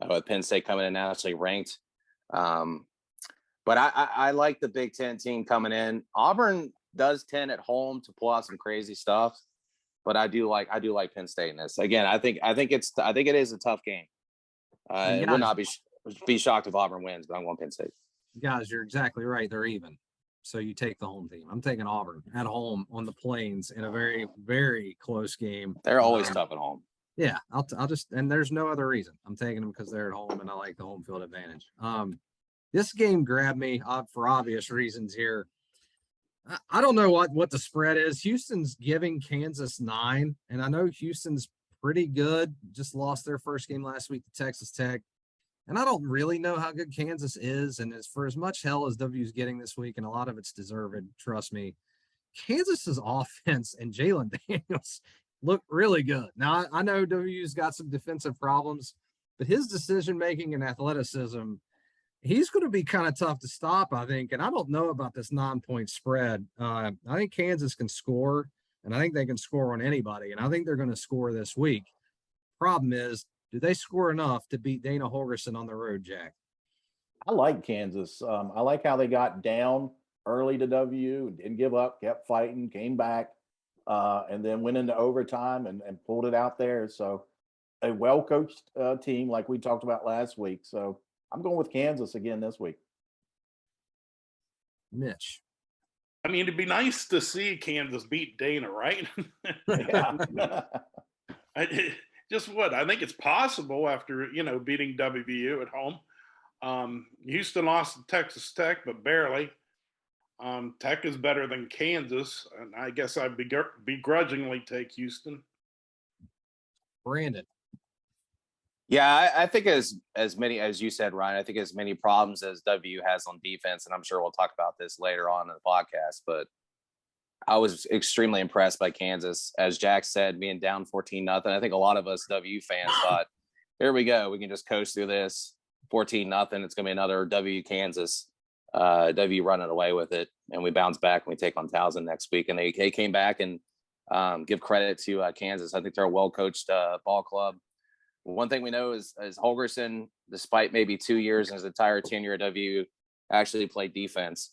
[SPEAKER 2] With Penn State coming in nationally ranked. But I like the Big Ten team coming in. Auburn does tend at home to pull out some crazy stuff, but I do like Penn State in this. Again, I think it is a tough game. It would not be shocked if Auburn wins, but I'm going Penn State.
[SPEAKER 4] Guys, you're exactly right. They're even. So you take the home team. I'm taking Auburn at home on the Plains in a very, very close game.
[SPEAKER 2] They're always tough at home.
[SPEAKER 4] Yeah, I'll just, and there's no other reason. I'm taking them because they're at home and I like the home field advantage. This game grabbed me for obvious reasons here. I don't know what the spread is. Houston's giving Kansas 9, and I know Houston's pretty good. Just lost their first game last week to Texas Tech. And I don't really know how good Kansas is. And for as much hell as W's getting this week, and a lot of it's deserved, trust me, Kansas's offense and Jalen Daniels look really good. Now, I know W's got some defensive problems, but his decision-making and athleticism, he's going to be kind of tough to stop, I think. And I don't know about this 9-point spread. I think Kansas can score, and I think they can score on anybody. And I think they're going to score this week. Problem is, do they score enough to beat Dana Holgorsen on the road, Jack?
[SPEAKER 5] I like Kansas. I like how they got down early to W, didn't give up, kept fighting, came back, and then went into overtime and pulled it out there. So a well-coached team like we talked about last week. So I'm going with Kansas again this week.
[SPEAKER 4] Mitch.
[SPEAKER 3] I mean, it'd be nice to see Kansas beat Dana, right? Just what I think it's possible after, beating WVU at home. Houston lost to Texas Tech, but barely. Tech is better than Kansas, and I guess I'd begrudgingly take Houston.
[SPEAKER 4] Brandon.
[SPEAKER 2] Yeah, I think as many, as you said, Ryan, I think as many problems as W has on defense, and I'm sure we'll talk about this later on in the podcast, but I was extremely impressed by Kansas. As Jack said, being down 14-0. I think a lot of us W fans thought, here we go. We can just coast through this 14-0. It's going to be another W Kansas. W running away with it. And we bounce back and we take on Towson next week. And they came back and give credit to Kansas. I think they're a well-coached ball club. One thing we know is Holgorsen, despite maybe 2 years in his entire tenure at W, actually played defense.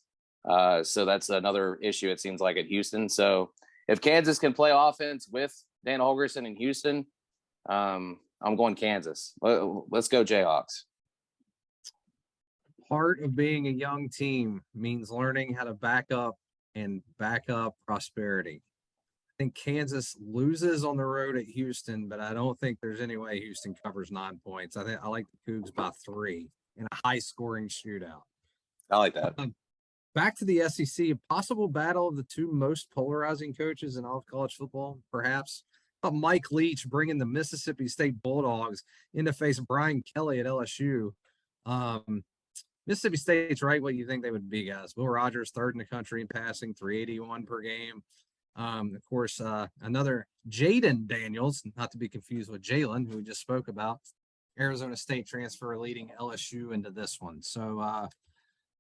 [SPEAKER 2] So that's another issue, it seems like, at Houston. So if Kansas can play offense with Dan Holgorsen in Houston, I'm going Kansas. Let's go Jayhawks.
[SPEAKER 4] Part of being a young team means learning how to back up prosperity. I think Kansas loses on the road at Houston, but I don't think there's any way Houston covers 9 points. I like the Cougs by 3 in a high-scoring shootout.
[SPEAKER 2] I like that.
[SPEAKER 4] Back to the SEC, a possible battle of the two most polarizing coaches in all of college football, perhaps. Mike Leach bringing the Mississippi State Bulldogs in to face Brian Kelly at LSU. Mississippi State's right what you think they would be, guys. Will Rogers, third in the country in passing, 381 per game. Of course, another Jaden Daniels, not to be confused with Jalen, who we just spoke about, Arizona State transfer leading LSU into this one. So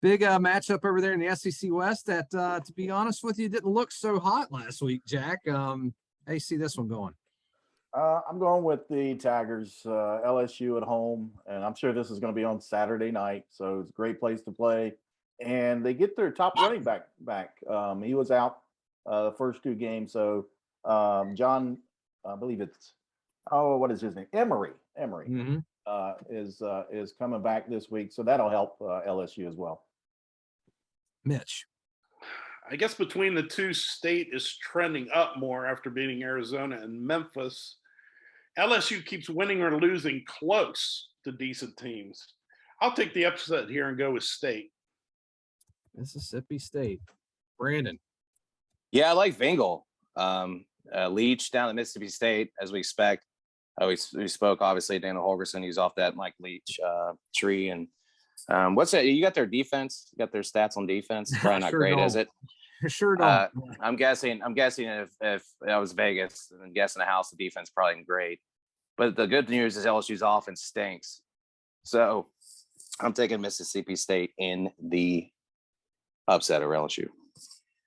[SPEAKER 4] big matchup over there in the SEC West that, to be honest with you, didn't look so hot last week, Jack. How you see this one going?
[SPEAKER 5] I'm going with the Tigers, LSU at home, and I'm sure this is going to be on Saturday night, so it's a great place to play. And they get their top running back. He was out the first 2 games, so John, I believe it's what is his name? Emory
[SPEAKER 4] Mm-hmm.
[SPEAKER 5] is coming back this week, so that'll help LSU as well.
[SPEAKER 4] Mitch.
[SPEAKER 3] I guess between the two, State is trending up more after beating Arizona and Memphis. LSU keeps winning or losing close to decent teams. I'll take the upset here and go with State.
[SPEAKER 4] Mississippi State. Brandon.
[SPEAKER 2] Yeah, I like Vingle. Leach down at Mississippi State, as we expect. We spoke, obviously, Daniel Holgorsen. He's off that Mike Leach tree. And what's that? You got their defense? You got their stats on defense? Probably not
[SPEAKER 4] Sure
[SPEAKER 2] great,
[SPEAKER 4] don't.
[SPEAKER 2] is it?
[SPEAKER 4] Sure don't.
[SPEAKER 2] I'm guessing if that was Vegas, and guessing the house, the defense probably isn't great. But the good news is LSU's offense stinks. So I'm taking Mississippi State in the upset of LSU.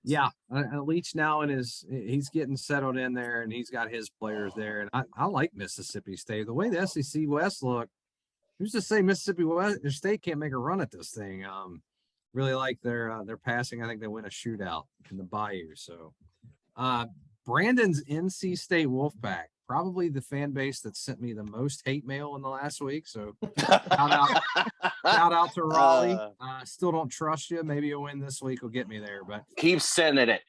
[SPEAKER 4] Yeah, Leach now he's getting settled in there, and he's got his players there. And I like Mississippi State. The way the SEC West look, who's to say Mississippi State can't make a run at this thing? Really like their passing. I think they win a shootout in the Bayou. So, Brandon's NC State Wolfpack, probably the fan base that sent me the most hate mail in the last week. So, shout out to Raleigh. Still don't trust you. Maybe a win this week will get me there, but
[SPEAKER 2] keep sending it.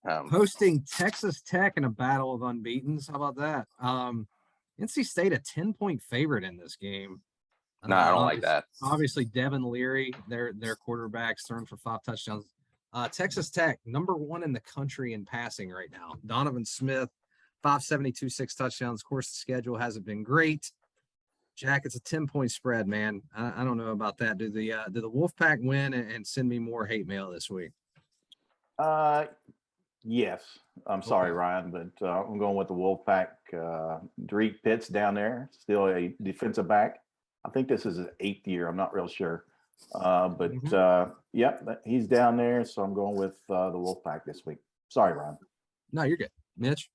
[SPEAKER 4] Hosting Texas Tech in a battle of unbeatens. How about that? NC State a 10-point favorite in this game.
[SPEAKER 2] No, I don't like that.
[SPEAKER 4] Obviously, Devin Leary, their quarterback's thrown for 5 touchdowns. Texas Tech, number 1 in the country in passing right now. Donovan Smith, 572, 6 touchdowns. Of course, the schedule hasn't been great. Jack, it's a 10-point spread, man. I don't know about that. Do the Wolfpack win and send me more hate mail this week?
[SPEAKER 5] Yes. I'm sorry, Ryan, but I'm going with the Wolfpack. Drake Pitt's down there, still a defensive back. I think this is his 8th year. I'm not real sure. He's down there, so I'm going with the Wolfpack this week. Sorry, Ryan.
[SPEAKER 4] No, you're good. Mitch?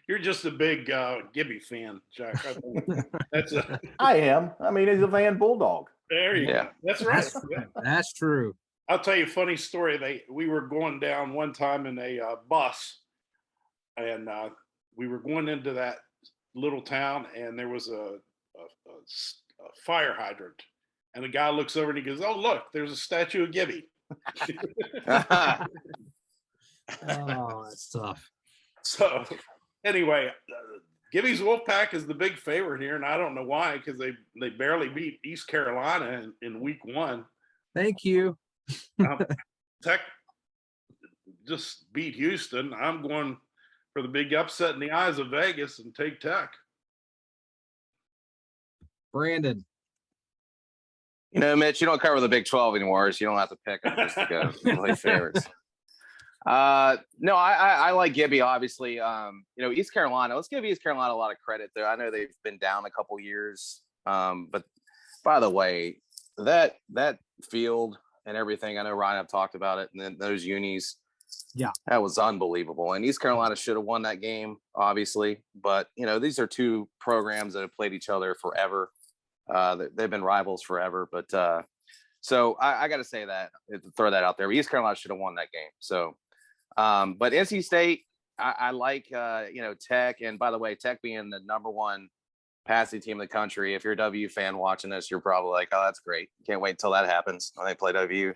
[SPEAKER 3] You're just a big Gibby fan, Jack.
[SPEAKER 5] I am. I mean, he's a Van Bulldog.
[SPEAKER 3] There you go. That's right.
[SPEAKER 4] That's true.
[SPEAKER 3] I'll tell you a funny story. We were going down one time in a bus, and we were going into that little town, and there was a fire hydrant. And the guy looks over and he goes, "Oh, look, there's a statue of Gibby."
[SPEAKER 4] Oh, that's tough.
[SPEAKER 3] So anyway, Gibby's Wolfpack is the big favorite here, and I don't know why, because they barely beat East Carolina in week 1.
[SPEAKER 4] Thank you.
[SPEAKER 3] Tech just beat Houston. I'm going for the big upset in the eyes of Vegas and take Tech.
[SPEAKER 4] Brandon.
[SPEAKER 2] You know, Mitch, you don't cover the Big 12 anymore, so you don't have to pick them just to go play favorites. No, I like Gibby, obviously. East Carolina, let's give East Carolina a lot of credit there. I know they've been down a couple years. But by the way, that field and everything, I know Ryan have talked about it, and then those unis, that was unbelievable. And East Carolina should have won that game, obviously. But, these are two programs that have played each other forever. They've been rivals forever. But so I got to say that, throw that out there. But East Carolina should have won that game. So, but NC State, I like, Tech. And by the way, Tech being the number 1 passing team in the country. If you're a W fan watching this, you're probably like, "Oh, that's great. Can't wait until that happens when they play W."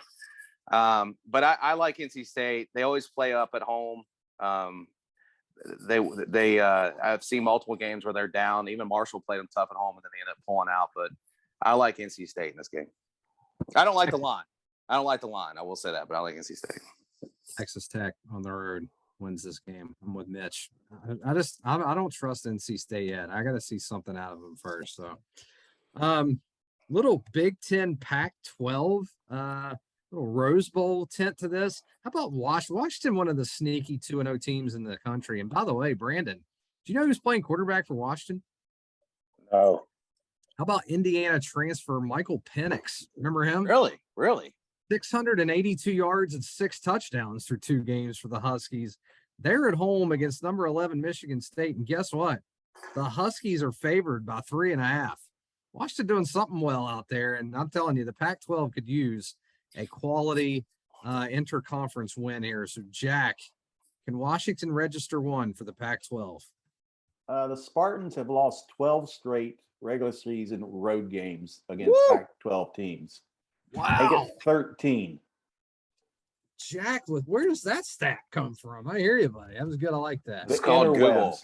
[SPEAKER 2] But I like NC State. They always play up at home. I've seen multiple games where they're down. Even Marshall played them tough at home, and then they end up pulling out. But I like NC State in this game. I don't like the line. I will say that, but I like NC State.
[SPEAKER 4] Texas Tech on the road wins this game. I'm with Mitch. I don't trust NC State yet. I got to see something out of them first. So, little Big Ten Pac-12, little Rose Bowl tint to this. How about Washington, one of the sneaky 2-0 teams in the country? And by the way, Brandon, do you know who's playing quarterback for Washington?
[SPEAKER 2] No.
[SPEAKER 4] How about Indiana transfer Michael Penix? Remember him?
[SPEAKER 2] Really?
[SPEAKER 4] 682 yards and 6 touchdowns through 2 games for the Huskies. They're at home against number 11 Michigan State. And guess what? The Huskies are favored by 3.5. Washington doing something well out there. And I'm telling you, the Pac-12 could use a quality interconference win here. So, Jack, can Washington register 1 for the Pac-12?
[SPEAKER 5] The Spartans have lost 12 straight regular season road games against Pac-12 teams.
[SPEAKER 4] Wow.
[SPEAKER 5] They get 13.
[SPEAKER 4] Jack, where does that stat come from? I hear you, buddy. That was good. I like that.
[SPEAKER 2] It's called
[SPEAKER 5] Google.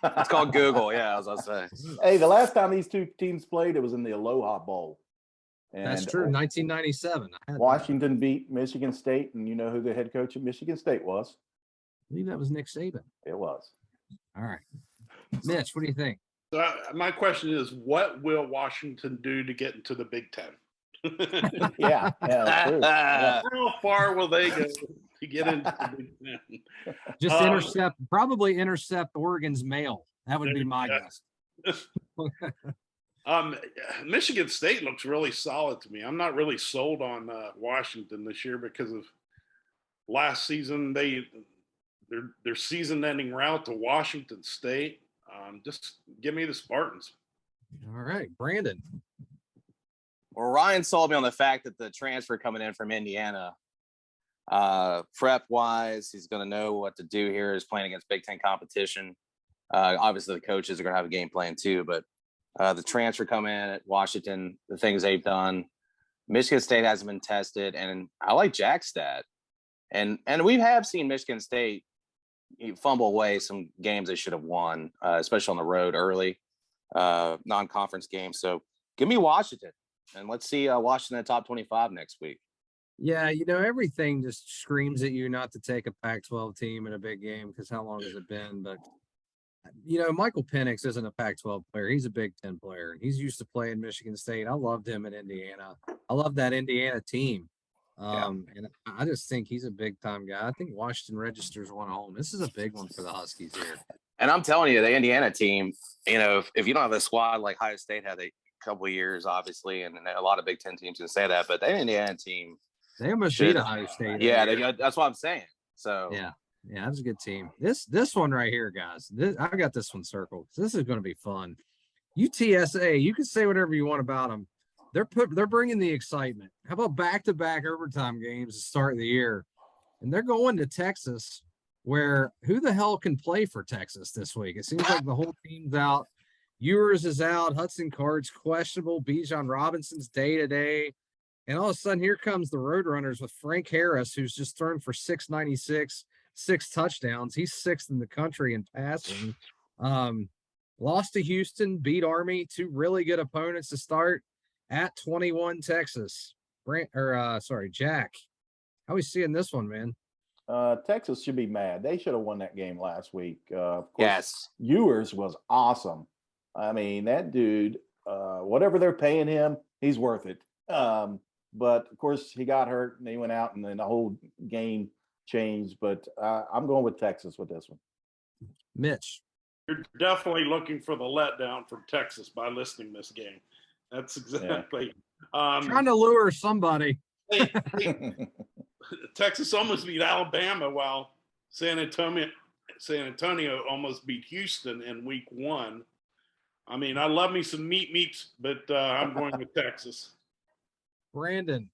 [SPEAKER 2] It's called Google. Yeah, as I say.
[SPEAKER 5] Hey, the last time these two teams played, it was in the Aloha Bowl. And
[SPEAKER 4] that's true. 1997.
[SPEAKER 5] Washington beat Michigan State, and you know who the head coach at Michigan State was?
[SPEAKER 4] I believe that was Nick Saban.
[SPEAKER 5] It was.
[SPEAKER 4] All right. Mitch, what do you think?
[SPEAKER 3] My question is, what will Washington do to get into the Big Ten?
[SPEAKER 5] Yeah, true. Yeah.
[SPEAKER 3] How far will they go to get into the Big Ten?
[SPEAKER 4] Just probably intercept Oregon's mail. That would be my guess.
[SPEAKER 3] Michigan State looks really solid to me. I'm not really sold on Washington this year because of last season, their season-ending route to Washington State. Just give me the Spartans.
[SPEAKER 4] All right, Brandon.
[SPEAKER 2] Well, Ryan sold me on the fact that the transfer coming in from Indiana, prep wise, he's going to know what to do here. Is playing against Big Ten competition. Obviously, the coaches are going to have a game plan too, but the transfer coming in at Washington, the things they've done, Michigan State hasn't been tested, and I like Jack's stat. And we have seen Michigan State fumble away some games they should have won, especially on the road early, non-conference games. So give me Washington, and let's see Washington in the top 25 next week.
[SPEAKER 4] Yeah, you know, everything just screams at you not to take a Pac-12 team in a big game because how long has it been? But, you know, Michael Penix isn't a Pac-12 player. He's a Big Ten player. He's used to playing Michigan State. I loved him at Indiana. I love that Indiana team. And I just think he's a big-time guy. I think Washington registers one home. This is a big one for the Huskies here.
[SPEAKER 2] And I'm telling you, the Indiana team, you know, if you don't have a squad like Ohio State had a couple of years, obviously, and a lot of Big Ten teams can say that, but the Indiana team,
[SPEAKER 4] they almost beat Ohio State.
[SPEAKER 2] Yeah, that's what I'm saying. So
[SPEAKER 4] yeah, that's a good team. This one right here, guys. I got this one circled. This is going to be fun. UTSA, you can say whatever you want about them. They're bringing the excitement. How about back-to-back overtime games to start the year? And they're going to Texas, where who the hell can play for Texas this week? It seems like the whole team's out. Ewers is out. Hudson Card's questionable. Bijan Robinson's day-to-day. And all of a sudden, here comes the Roadrunners with Frank Harris, who's just thrown for 696, 6 touchdowns. He's 6th in the country in passing. Lost to Houston, beat Army, 2 really good opponents to start at 21 Texas. Jack, how are we seeing this one, man?
[SPEAKER 5] Texas should be mad. They should have won that game last week. Of course,
[SPEAKER 2] yes,
[SPEAKER 5] Ewers was awesome. I mean, that dude, whatever they're paying him, he's worth it. But of course, he got hurt and they went out, and then the whole game changed. But I'm going with Texas with this one.
[SPEAKER 4] Mitch,
[SPEAKER 3] you're definitely looking for the letdown from Texas by listing this game. That's exactly
[SPEAKER 4] trying to lure somebody.
[SPEAKER 3] Texas almost beat Alabama, while San Antonio almost beat Houston in week 1. I mean, I love me some meats, but I'm going with Texas.
[SPEAKER 4] Brandon.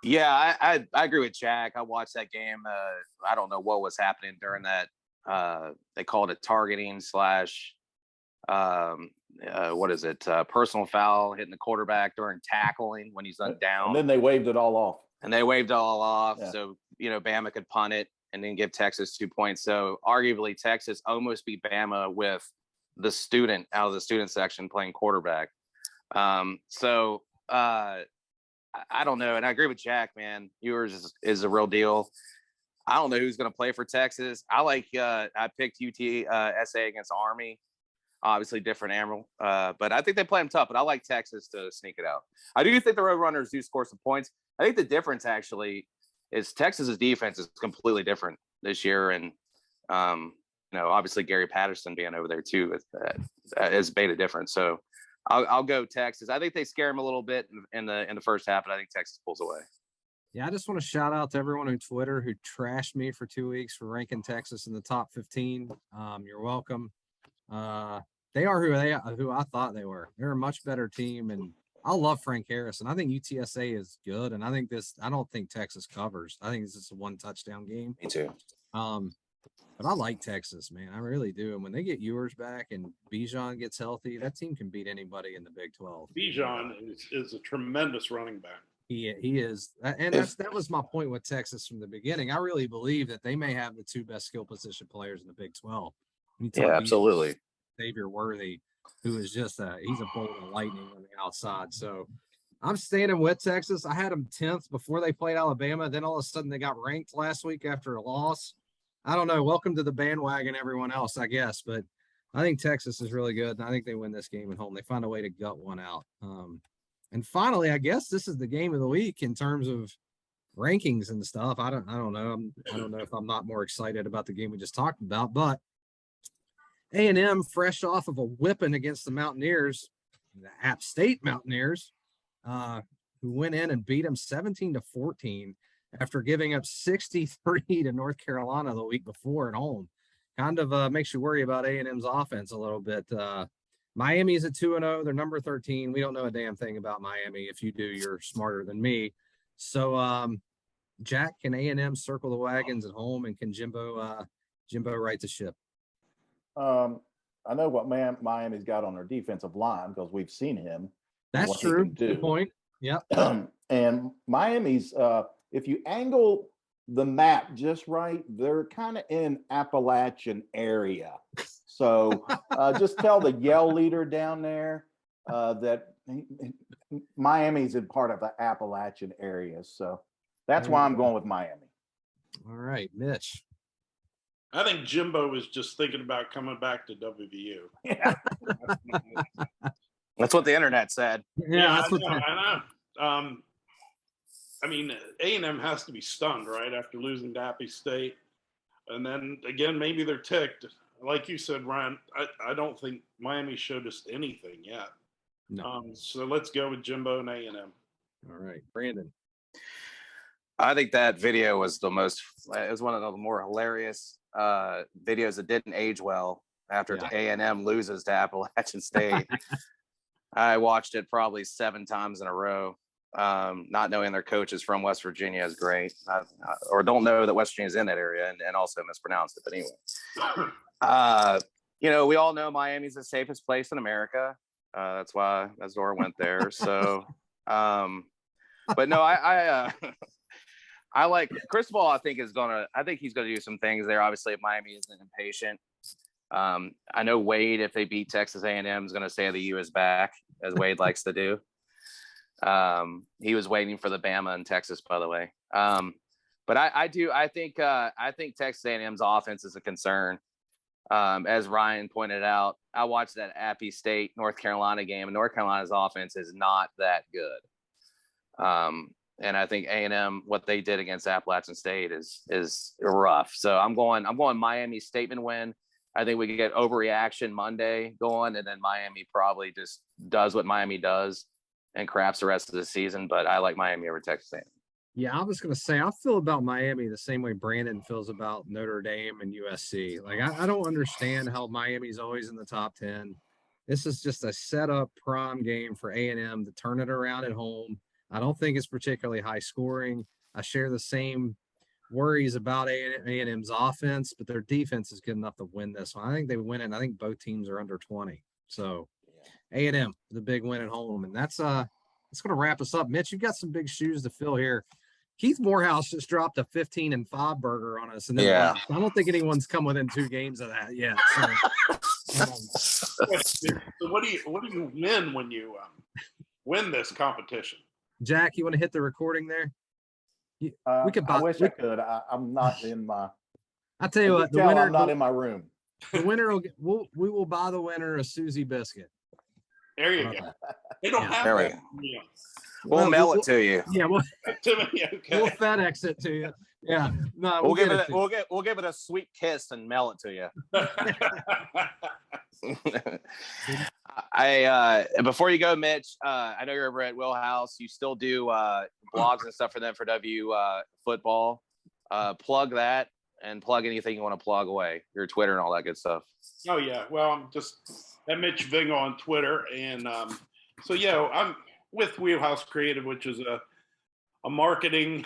[SPEAKER 2] Yeah, I agree with Jack. I watched that game. I don't know what was happening during that. They called it targeting / what is it? Personal foul, hitting the quarterback during tackling when he's down.
[SPEAKER 5] And then they waved it all off.
[SPEAKER 2] Yeah. So, you know, Bama could punt it and then give Texas 2 points. So arguably Texas almost beat Bama with the student out of the student section playing quarterback. I don't know. And I agree with Jack, man. Ewers is a real deal. I don't know who's going to play for Texas. I picked UTSA against Army. Obviously different animal, but I think they play them tough, but I like Texas to sneak it out. I do think the Roadrunners do score some points. I think the difference actually is Texas's defense is completely different this year. And, you know, obviously Gary Patterson being over there too has made a difference. So I'll go Texas. I think they scare him a little bit in the first half, and I think Texas pulls away.
[SPEAKER 4] Yeah, I just want to shout out to everyone on Twitter who trashed me for 2 weeks for ranking Texas in the top 15. You're welcome. They are who I thought they were. They're a much better team, and I love Frank Harris, and I think UTSA is good. And I don't think Texas covers. I think this is a 1 touchdown game.
[SPEAKER 2] Me too.
[SPEAKER 4] But I like Texas, man. I really do. And when they get Ewers back and Bijan gets healthy, that team can beat anybody in the Big 12.
[SPEAKER 3] Bijan is a tremendous running back.
[SPEAKER 4] He is, and that was my point with Texas from the beginning. I really believe that they may have the 2 best skill position players in the Big 12.
[SPEAKER 2] Yeah, absolutely.
[SPEAKER 4] Xavier Worthy, who is just he's a bolt of lightning on the outside. So I'm standing with Texas. I had them 10th before they played Alabama. Then all of a sudden they got ranked last week after a loss. I don't know. Welcome to the bandwagon, everyone else, I guess. But I think Texas is really good, and I think they win this game at home. They find a way to gut one out. And finally, I guess this is the game of the week in terms of rankings and stuff. I don't know. I don't know if I'm not more excited about the game we just talked about, but A&M, fresh off of a whipping against the Mountaineers, the App State Mountaineers, who went in and beat them 17-14. after giving up 63 to North Carolina the week before at home. Kind of makes you worry about A&M's offense a little bit. Miami's at 2-0. They're number 13. We don't know a damn thing about Miami. If you do, you're smarter than me. So, Jack, can A&M circle the wagons at home, and can Jimbo right the ship?
[SPEAKER 5] I know what Miami's got on their defensive line because we've seen him.
[SPEAKER 4] That's true. Good point. Yeah.
[SPEAKER 5] And Miami's, if you angle the map just right, they're kind of in Appalachian area. So just tell the Yell leader down there that Miami's in part of the Appalachian area. So that's why I'm going with Miami.
[SPEAKER 4] All right, Mitch.
[SPEAKER 3] I think Jimbo is just thinking about coming back to WVU.
[SPEAKER 5] Yeah.
[SPEAKER 2] That's what the internet said.
[SPEAKER 4] Yeah, that's
[SPEAKER 3] I know. I mean, A&M has to be stunned, right, after losing to Appy State. And then, again, maybe they're ticked. Like you said, Ryan, I don't think Miami showed us anything yet.
[SPEAKER 4] No.
[SPEAKER 3] So let's go with Jimbo and A&M.
[SPEAKER 4] All right, Brandon.
[SPEAKER 2] I think that video was it was one of the more hilarious videos that didn't age well after A&M loses to Appalachian State. I watched it probably 7 times in a row. Not knowing their coach is from West Virginia is great. Or don't know that West Virginia's in that area and also mispronounced it. But anyway, we all know Miami's the safest place in America. That's why Azor went there. So, but no, I like Cristobal. I think he's gonna do some things there. Obviously, Miami isn't impatient. I know Wade, if they beat Texas A&M, is going to say the U is back, as Wade likes to do. He was waiting for the Bama in Texas, by the way. But I think Texas A&M's offense is a concern. As Ryan pointed out, I watched that Appy State North Carolina game, and North Carolina's offense is not that good. And I think A&M, what they did against Appalachian State is rough. So I'm going Miami statement win. I think we could get overreaction Monday going, and then Miami probably just does what Miami does and craps the rest of the season. But I like Miami over Texas A&M.
[SPEAKER 4] Yeah, I was going to say, I feel about Miami the same way Brandon feels about Notre Dame and USC. Like, I don't understand how Miami's always in the top 10. This is just a set-up prime game for A&M to turn it around at home. I don't think it's particularly high scoring. I share the same worries about A&M's offense, but their defense is good enough to win this one. I think they win it, and I think both teams are under 20. So A&M, the big win at home. And that's going to wrap us up. Mitch, you've got some big shoes to fill here. Keith Morehouse just dropped a 15-5 burger on us. And then I don't think anyone's come within 2 games of that yet.
[SPEAKER 3] So what do you win when you win this competition?
[SPEAKER 4] Jack, you want to hit the recording there?
[SPEAKER 5] We could. I wish I could. I'm not in my.
[SPEAKER 4] I'll tell you what. The winner.
[SPEAKER 5] I'm not in my room.
[SPEAKER 4] The winner we will buy the winner a Susie biscuit.
[SPEAKER 3] There you go. They don't have
[SPEAKER 2] there
[SPEAKER 3] that.
[SPEAKER 2] Yeah. We'll mail it to you.
[SPEAKER 4] Yeah,
[SPEAKER 3] We'll
[SPEAKER 4] FedEx it to you. Yeah, no,
[SPEAKER 2] we'll give it a sweet kiss and mail it to you. Before you go, Mitch, I know you're over at Wheelhouse. You still do blogs and stuff for them for W football. Plug that and plug anything you want to plug away, your Twitter and all that good stuff.
[SPEAKER 3] Oh yeah, well, I'm just at Mitch Vingle on Twitter, and I'm with Wheelhouse Creative, which is a marketing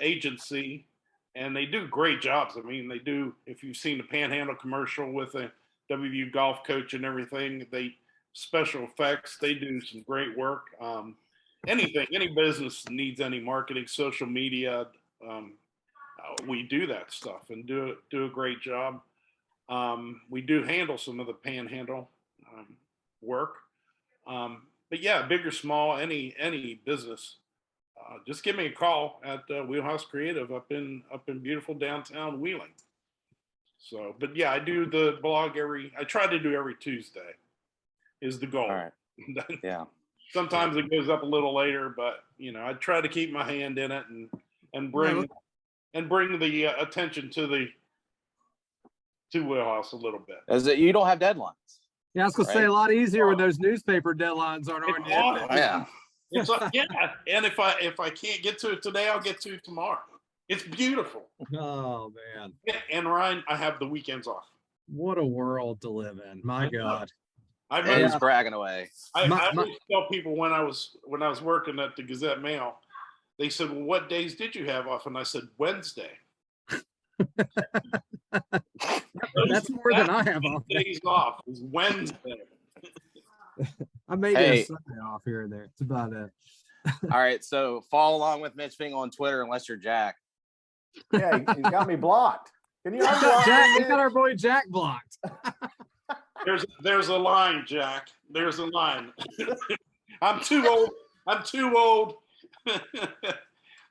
[SPEAKER 3] agency, and they do great jobs. I mean, they do. If you've seen the Panhandle commercial with a WVU golf coach and everything, they special effects. They do some great work. Any business needs any marketing, social media. We do that stuff and do a great job. We do handle some of the Panhandle work. But yeah, big or small, any business, just give me a call at Wheelhouse Creative up in beautiful downtown Wheeling. So, but yeah, I do the blog I try to do every Tuesday is the goal.
[SPEAKER 2] All right. Yeah.
[SPEAKER 3] Sometimes it goes up a little later, but I try to keep my hand in it and bring the attention to Wheelhouse a little bit.
[SPEAKER 2] Is it you don't have deadlines?
[SPEAKER 4] Yeah, I was gonna say a lot easier when those newspaper deadlines aren't on yet.
[SPEAKER 2] Yeah.
[SPEAKER 3] It's yeah, and if I can't get to it today, I'll get to it tomorrow. It's beautiful.
[SPEAKER 4] Oh man,
[SPEAKER 3] And Ryan, I have the weekends off.
[SPEAKER 4] what a world to live in! My God.
[SPEAKER 3] I
[SPEAKER 2] And he's
[SPEAKER 3] remember,
[SPEAKER 2] bragging away.
[SPEAKER 3] I always tell people when I was working at the Gazette Mail, they said, "Well, what days did you have off?" And I said, "Wednesday."
[SPEAKER 4] That's more than I have off.
[SPEAKER 3] Days off is Wednesday.
[SPEAKER 4] I may get a
[SPEAKER 2] Hey.
[SPEAKER 4] Sunday off here and there. That's about it.
[SPEAKER 2] All right, so follow along with Mitch Vingle on Twitter unless you're Jack.
[SPEAKER 5] Yeah, he's got me blocked. Can you
[SPEAKER 4] We
[SPEAKER 5] unblock
[SPEAKER 4] got
[SPEAKER 5] me?
[SPEAKER 4] our boy Jack blocked.
[SPEAKER 3] There's a line, Jack. There's a line. I'm too old. I'm too old.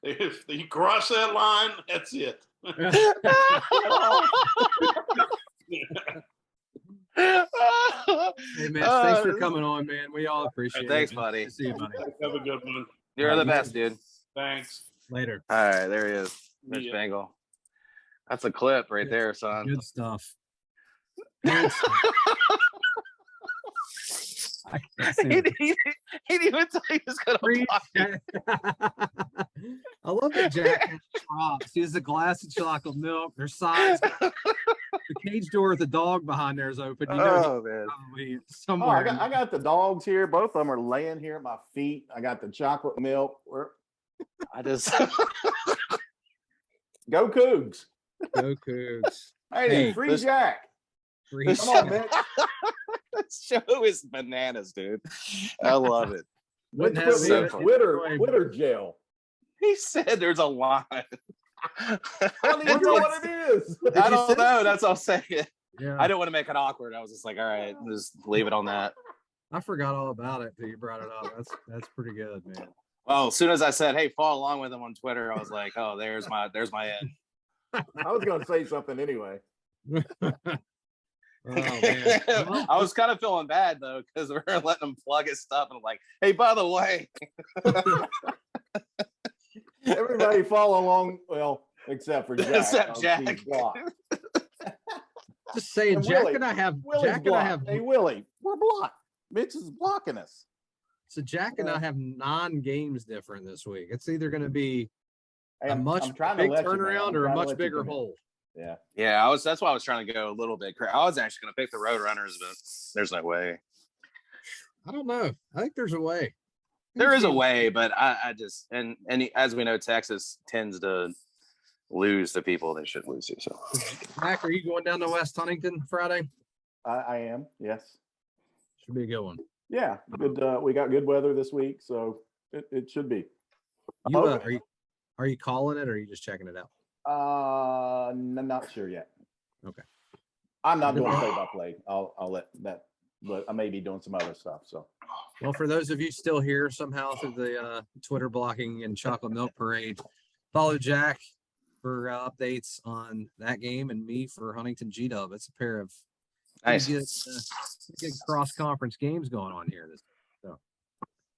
[SPEAKER 3] If you cross that line, that's it.
[SPEAKER 4] Hey man, thanks for coming on, man. We all appreciate it.
[SPEAKER 2] Thanks, buddy.
[SPEAKER 4] Good to see you, buddy.
[SPEAKER 3] Have a good one.
[SPEAKER 2] You're the best, dude.
[SPEAKER 3] Thanks.
[SPEAKER 4] Later.
[SPEAKER 2] All right, there he is, Mitch
[SPEAKER 3] Yeah.
[SPEAKER 2] Vingle. That's a clip right there, son.
[SPEAKER 4] Good stuff. Good stuff. I can't see
[SPEAKER 2] He
[SPEAKER 4] it.
[SPEAKER 2] didn't even tell you he was gonna
[SPEAKER 4] Free
[SPEAKER 2] block you.
[SPEAKER 4] Jack. I love that Jack has props. He has a glass of chocolate milk. There's signs. The cage door with the dog behind there is open. You know,
[SPEAKER 2] Oh man.
[SPEAKER 4] probably
[SPEAKER 5] Oh,
[SPEAKER 4] somewhere.
[SPEAKER 5] I got the dogs here. Both of them are laying here at my feet. I got the chocolate milk.
[SPEAKER 2] I just
[SPEAKER 5] Go Cougs.
[SPEAKER 4] Go Cougs.
[SPEAKER 5] Hey, free
[SPEAKER 2] this-
[SPEAKER 5] Jack.
[SPEAKER 4] Free
[SPEAKER 5] Come on, Mitch.
[SPEAKER 2] This show is bananas, dude. I love it.
[SPEAKER 4] Wouldn't
[SPEAKER 5] Let's
[SPEAKER 4] have
[SPEAKER 5] put
[SPEAKER 2] so
[SPEAKER 5] me
[SPEAKER 4] me
[SPEAKER 5] in
[SPEAKER 2] funny.
[SPEAKER 5] Twitter jail.
[SPEAKER 2] He said there's a line.
[SPEAKER 5] I don't even know what it is.
[SPEAKER 2] I don't know. That's all I'm saying.
[SPEAKER 4] Yeah,
[SPEAKER 2] I didn't want to make it awkward. I was just like, all right, just leave it on that.
[SPEAKER 4] I forgot all about it till you brought it up. That's pretty good, man.
[SPEAKER 2] Well, as soon as I said, hey, follow along with him on Twitter, I was like, oh, there's my end.
[SPEAKER 5] I was going to say something anyway.
[SPEAKER 4] Oh man. Well,
[SPEAKER 2] I was kind of feeling bad though, because we're letting him plug his stuff, and I'm like, hey, by the way,
[SPEAKER 5] Everybody follow along. Well, except for Jack.
[SPEAKER 2] Except Jack.
[SPEAKER 5] He's blocked.
[SPEAKER 4] just saying,
[SPEAKER 5] And
[SPEAKER 4] Jack
[SPEAKER 5] Willie-
[SPEAKER 4] and I have
[SPEAKER 5] Willie's
[SPEAKER 4] Jack and I
[SPEAKER 5] blocked.
[SPEAKER 4] have
[SPEAKER 5] Hey, Willie, we're blocked. Mitch is blocking us.
[SPEAKER 4] so Jack and I have non-games different this week. It's either going to be
[SPEAKER 5] Hey,
[SPEAKER 4] a much
[SPEAKER 5] I'm trying to
[SPEAKER 4] big
[SPEAKER 5] let you, man.
[SPEAKER 4] turnaround
[SPEAKER 5] I'm
[SPEAKER 4] or a
[SPEAKER 5] trying to
[SPEAKER 4] much
[SPEAKER 5] let you
[SPEAKER 4] bigger
[SPEAKER 5] come in.
[SPEAKER 4] hole.
[SPEAKER 5] Yeah.
[SPEAKER 2] yeah, that's why I was trying to go a little bit. I was actually going to pick the Roadrunners, but there's no way.
[SPEAKER 4] I don't know. I think there's a way.
[SPEAKER 2] There is a way, but I just and as we know, Texas tends to lose to people they should lose to. So
[SPEAKER 4] Jack, are you going down to West Huntington Friday?
[SPEAKER 5] I am. Yes.
[SPEAKER 4] Should be a good one.
[SPEAKER 5] Yeah. Good. We got good weather this week, so it should be.
[SPEAKER 4] You,
[SPEAKER 5] Okay.
[SPEAKER 4] are you calling it or are you just checking it out?
[SPEAKER 5] Not sure yet.
[SPEAKER 4] Okay.
[SPEAKER 5] I'm not doing play-by-play. I'll let that, but I may be doing some other stuff. So
[SPEAKER 4] Well, for those of you still here somehow through the Twitter blocking and chocolate milk parade, follow Jack for updates on that game and me for Huntington G-Dub. It's a pair of
[SPEAKER 2] nice.
[SPEAKER 4] good cross-conference games going on here.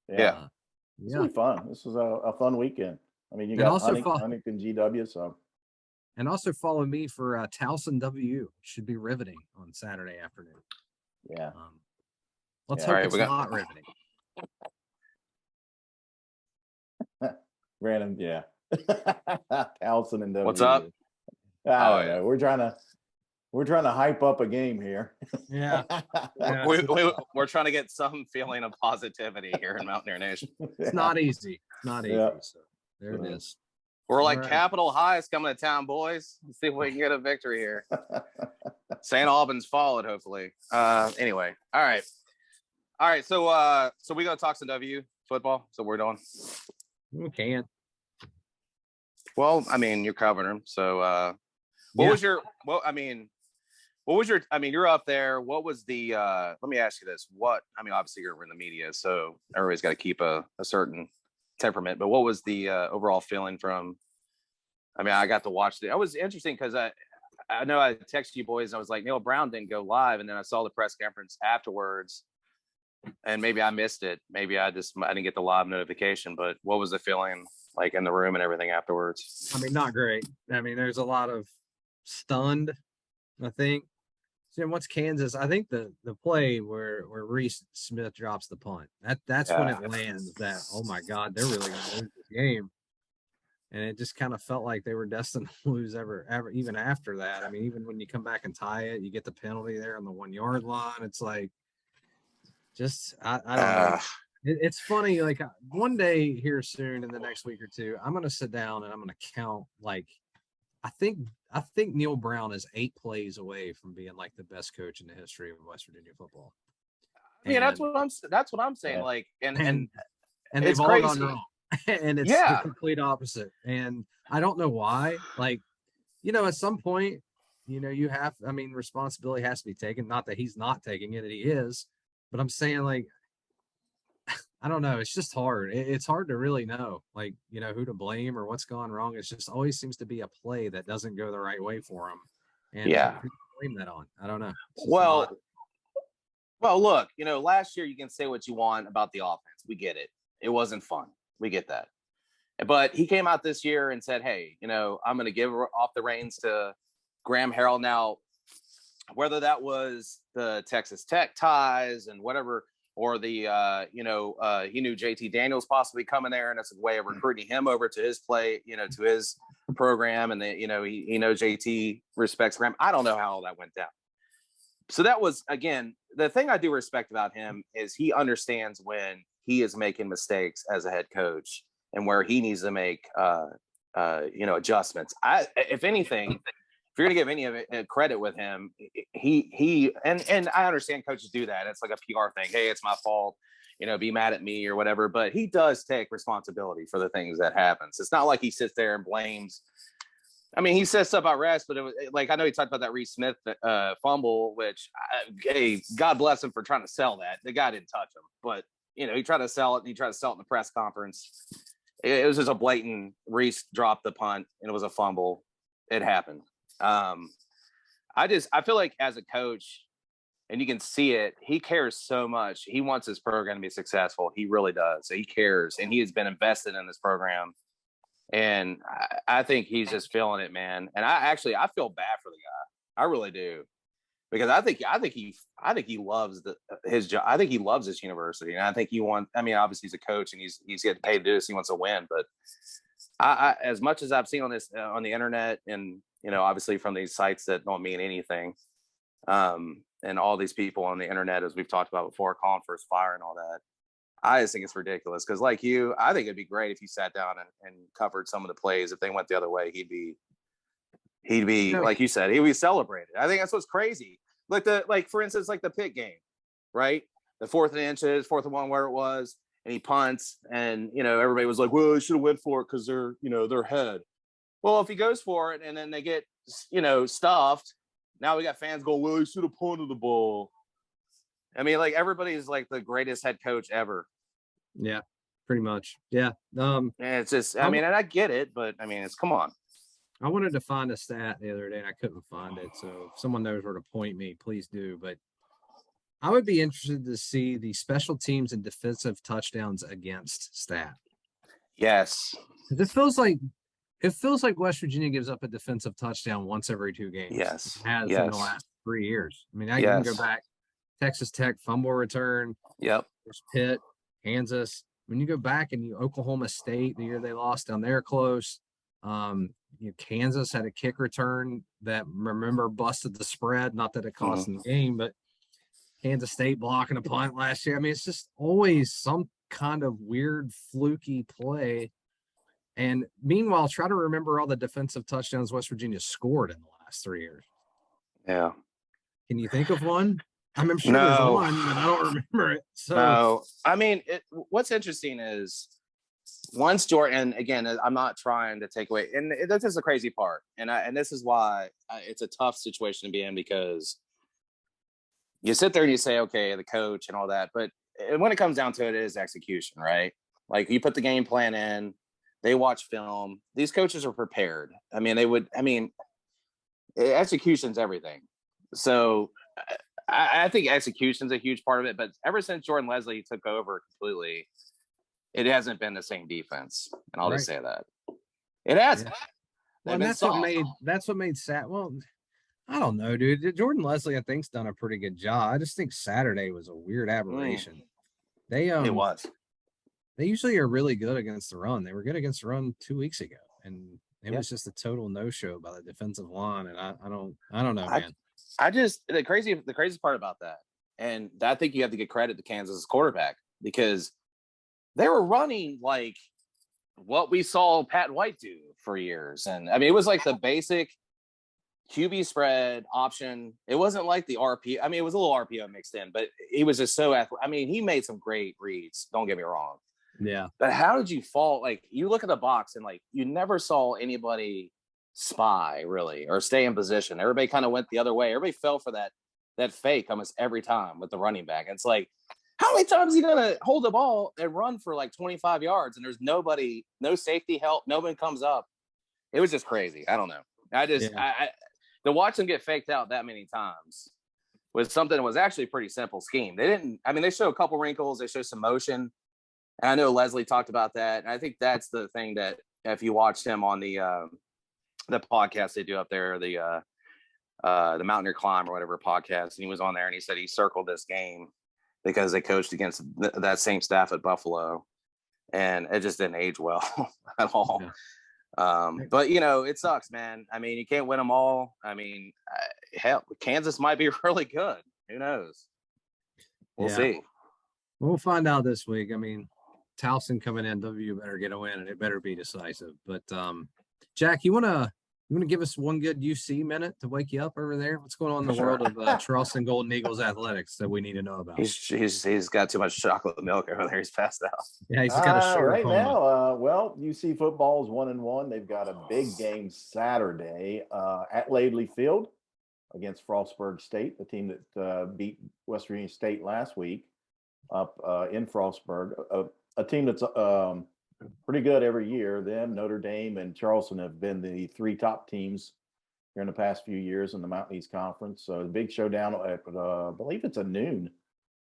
[SPEAKER 2] Yeah.
[SPEAKER 5] This will be fun. This was a fun weekend. I mean, you got
[SPEAKER 4] also
[SPEAKER 5] Huntington GW, so
[SPEAKER 4] And also follow me for Towson W. Should be riveting on Saturday afternoon.
[SPEAKER 5] yeah.
[SPEAKER 4] Let's
[SPEAKER 5] Yeah.
[SPEAKER 4] hope
[SPEAKER 2] All right,
[SPEAKER 4] it's
[SPEAKER 2] we got-
[SPEAKER 4] not riveting.
[SPEAKER 5] Brandon, yeah. Towson and W.
[SPEAKER 2] What's up?
[SPEAKER 5] I
[SPEAKER 2] Oh,
[SPEAKER 5] don't
[SPEAKER 2] yeah.
[SPEAKER 5] know. We're trying to hype up a game here.
[SPEAKER 4] Yeah. Yeah,
[SPEAKER 2] We're trying to get some feeling of positivity here in Mountaineer Nation.
[SPEAKER 4] it's not easy. Not easy.
[SPEAKER 5] Yeah.
[SPEAKER 4] So there it is.
[SPEAKER 2] We're like
[SPEAKER 4] All right.
[SPEAKER 2] Capital High is coming to town, boys. Let's see if we can get a victory here. St. Albans followed, hopefully. Anyway, all right. So we gonna talk some W football. So we're doing.
[SPEAKER 4] We can.
[SPEAKER 2] Well, I mean, you're covering them. So what was your? Well, I mean, what was your? I mean, you're up there. What was the? Let me ask you this. What? I mean, obviously you're in the media, so everybody's got to keep a certain temperament. But what was the overall feeling from? I mean, I got to watch it. It was interesting because I know I texted you boys. And I was like, Neil Brown didn't go live, and then I saw the press conference afterwards, and maybe I missed it. Maybe I didn't get the live notification. But what was the feeling like in the room and everything afterwards?
[SPEAKER 4] I mean, not great. I mean, there's a lot of stunned, I think. So what's Kansas? I think the play where Reese Smith drops the punt. That's when it lands that, oh my God, they're really gonna lose this game. And it just kind of felt like they were destined to lose ever even after that. I mean, even when you come back and tie it, you get the penalty there on the 1 yard line. It's like I don't know. It's funny, like one day here soon in the next week or two, I'm gonna sit down and I'm gonna count like I think Neil Brown is 8 plays away from being like the best coach in the history of West Virginia football.
[SPEAKER 2] I mean, that's what I'm saying.
[SPEAKER 5] Yeah.
[SPEAKER 2] Like, and
[SPEAKER 4] they've
[SPEAKER 2] it's
[SPEAKER 4] all
[SPEAKER 2] crazy.
[SPEAKER 4] gone wrong. And it's the complete opposite. And I don't know why. Like, at some point, responsibility has to be taken. Not that he's not taking it, that he is. But I'm saying, like, I don't know. It's just hard. It's hard to really know, like, who to blame or what's gone wrong. It's just always seems to be a play that doesn't go the right way for him. And who to blame that on? I don't know.
[SPEAKER 2] Well, look, last year you can say what you want about the offense. We get it. It wasn't fun. We get that. But he came out this year and said, hey, I'm going to give off the reins to Graham Harrell. Now, whether that was the Texas Tech ties and whatever, or the, he knew JT Daniels possibly coming there, and it's a way of recruiting him over to his play, to his program. And, he knows JT respects Graham. I don't know how all that went down. So that was, again, the thing I do respect about him is he understands when he is making mistakes as a head coach and where he needs to make, adjustments. If anything, if you're going to give any of it credit with him, and I understand coaches do that. It's like a PR thing. Hey, it's my fault, be mad at me or whatever. But he does take responsibility for the things that happens. It's not like he sits there and blames. I mean, he says stuff about refs, but it was like, I know he talked about that Reese Smith fumble, which, hey, God bless him for trying to sell that. The guy didn't touch him, but he tried to sell it. And he tried to sell it in the press conference. It was just a blatant Reese dropped the punt and it was a fumble. It happened. I feel like as a coach, and you can see it, he cares so much. He wants his program to be successful. He really does. So he cares, and he has been invested in this program. And I think he's just feeling it, man. And I feel bad for the guy. I really do, because I think he loves his job. I think he loves this university, and I think obviously he's a coach and he's getting paid to do this. He wants to win, but I as much as I've seen on this on the internet, and obviously from these sites that don't mean anything, and all these people on the internet, as we've talked about before, calling for his fire and all that. I just think it's ridiculous, because like I think it'd be great if he sat down and covered some of the plays. If they went the other way, he'd be like you said, he'd be celebrated. I think that's what's crazy. Like for instance, like the Pitt game, right? The 4th and inches, 4th and 1, where it was, and he punts, and everybody was like, well, he should have went for it because they're they're ahead. Well, if he goes for it and then they get stuffed, now we got fans go, well, he should have punted the ball. I mean, like, everybody's like the greatest head coach ever.
[SPEAKER 4] Yeah, pretty much. Yeah.
[SPEAKER 2] And it's just, and I get it, but it's, come on.
[SPEAKER 4] I wanted to find a stat the other day and I couldn't find it. So if someone knows where to point me, please do. But I would be interested to see the special teams and defensive touchdowns against stat.
[SPEAKER 2] Yes.
[SPEAKER 4] It feels like West Virginia gives up a defensive touchdown once every 2 games.
[SPEAKER 2] Yes.
[SPEAKER 4] It has in the last 3 years. I mean, now you can go back. Texas Tech fumble return.
[SPEAKER 2] Yep.
[SPEAKER 4] There's Pitt, Kansas. When you go back and Oklahoma State, the year they lost down there close. Kansas had a kick return that, remember, busted the spread. Not that it cost them the game, but Kansas State blocking a punt last year. I mean, it's just always some kind of weird, fluky play. And meanwhile, try to remember all the defensive touchdowns West Virginia scored in the last 3 years.
[SPEAKER 2] Yeah.
[SPEAKER 4] Can you think of one? I'm sure there's one, but I don't remember it. So,
[SPEAKER 2] no. I mean, what's interesting is once Jordan, again, I'm not trying to take away, and this is the crazy part, and this is why it's a tough situation to be in, because you sit there and you say, okay, the coach and all that, but when it comes down to it, it is execution, right? Like, you put the game plan in, they watch film. These coaches are prepared. Execution's everything. So I think execution's a huge part of it, but ever since Jordan Leslie took over completely, it hasn't been the same defense. And I'll just say that. It hasn't.
[SPEAKER 4] Yeah. Well, and that's what made Sat. Well, I don't know, dude. Jordan Leslie, I think's done a pretty good job. I just think Saturday was a weird aberration. They
[SPEAKER 2] It was.
[SPEAKER 4] They usually are really good against the run. They were good against the run 2 weeks ago, and it
[SPEAKER 2] Yep.
[SPEAKER 4] was just a total no-show by the defensive line. And I don't know, man.
[SPEAKER 2] I just the craziest part about that, and I think you have to give credit to Kansas's quarterback because they were running like what we saw Pat White do for years. And I mean, it was like the basic QB spread option. It wasn't like the RP. I mean, it was a little RPO mixed in, but he was just so athletic. I mean, he made some great reads. Don't get me wrong.
[SPEAKER 4] Yeah.
[SPEAKER 2] But how did you fall? Like, you look at the box and like you never saw anybody spy really or stay in position. Everybody kind of went the other way. Everybody fell for that fake almost every time with the running back. And it's like, how many times is he gonna hold the ball and run for like 25 yards and there's nobody, no safety help, nobody comes up? It was just crazy. I don't know. To watch them get faked out that many times was something that was actually a pretty simple scheme. They show a couple wrinkles, they show some motion. And I know Leslie talked about that. And I think that's the thing that if you watched him on the podcast they do up there, the Mountaineer Climb or whatever podcast, and he was on there and he said he circled this game because they coached against that same staff at Buffalo, and it just didn't age well at all. Yeah. But it sucks, man. I mean, you can't win them all. I mean, hell, Kansas might be really good. Who knows? We'll see.
[SPEAKER 4] We'll find out this week. I mean, Towson coming in, W better get a win, and it better be decisive. But Jack, you wanna give us one good UC minute to wake you up over there? What's going on in the world of Charleston Golden Eagles athletics that we need to know about?
[SPEAKER 2] He's got too much chocolate milk over there. He's passed out.
[SPEAKER 4] Yeah, he's got a sugar
[SPEAKER 5] right
[SPEAKER 4] coma.
[SPEAKER 5] now. UC football is 1-1. They've got a big game Saturday at Laidley Field against Frostburg State, the team that beat West Virginia State last week up in Frostburg. A team that's pretty good every year. Them, Notre Dame, and Charleston have been the three top teams here in the past few years in the Mountain East Conference. So the big showdown at, I believe it's a noon.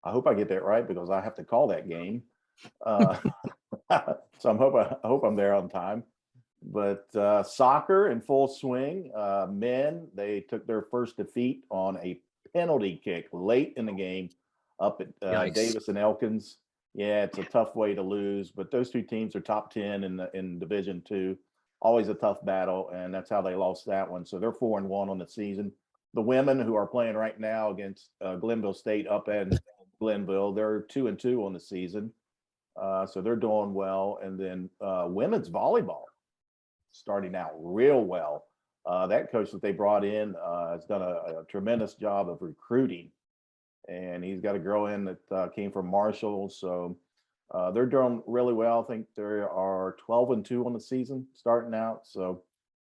[SPEAKER 5] I hope I get that right because I have to call that game. So I hope I'm there on time. But soccer in full swing. Men, they took their first defeat on a penalty kick late in the game up at Davis and Elkins. Yeah, it's a tough way to lose, but those two teams are top 10 in Division II. Always a tough battle, and that's how they lost that one. So they're 4-1 on the season. The women who are playing right now against Glenville State up in Glenville, they're 2-2 on the season. So they're doing well. And then women's volleyball starting out real well. That coach that they brought in has done a tremendous job of recruiting. And he's got a girl in that came from Marshall. So they're doing really well. I think they are 12-2 on the season starting out. So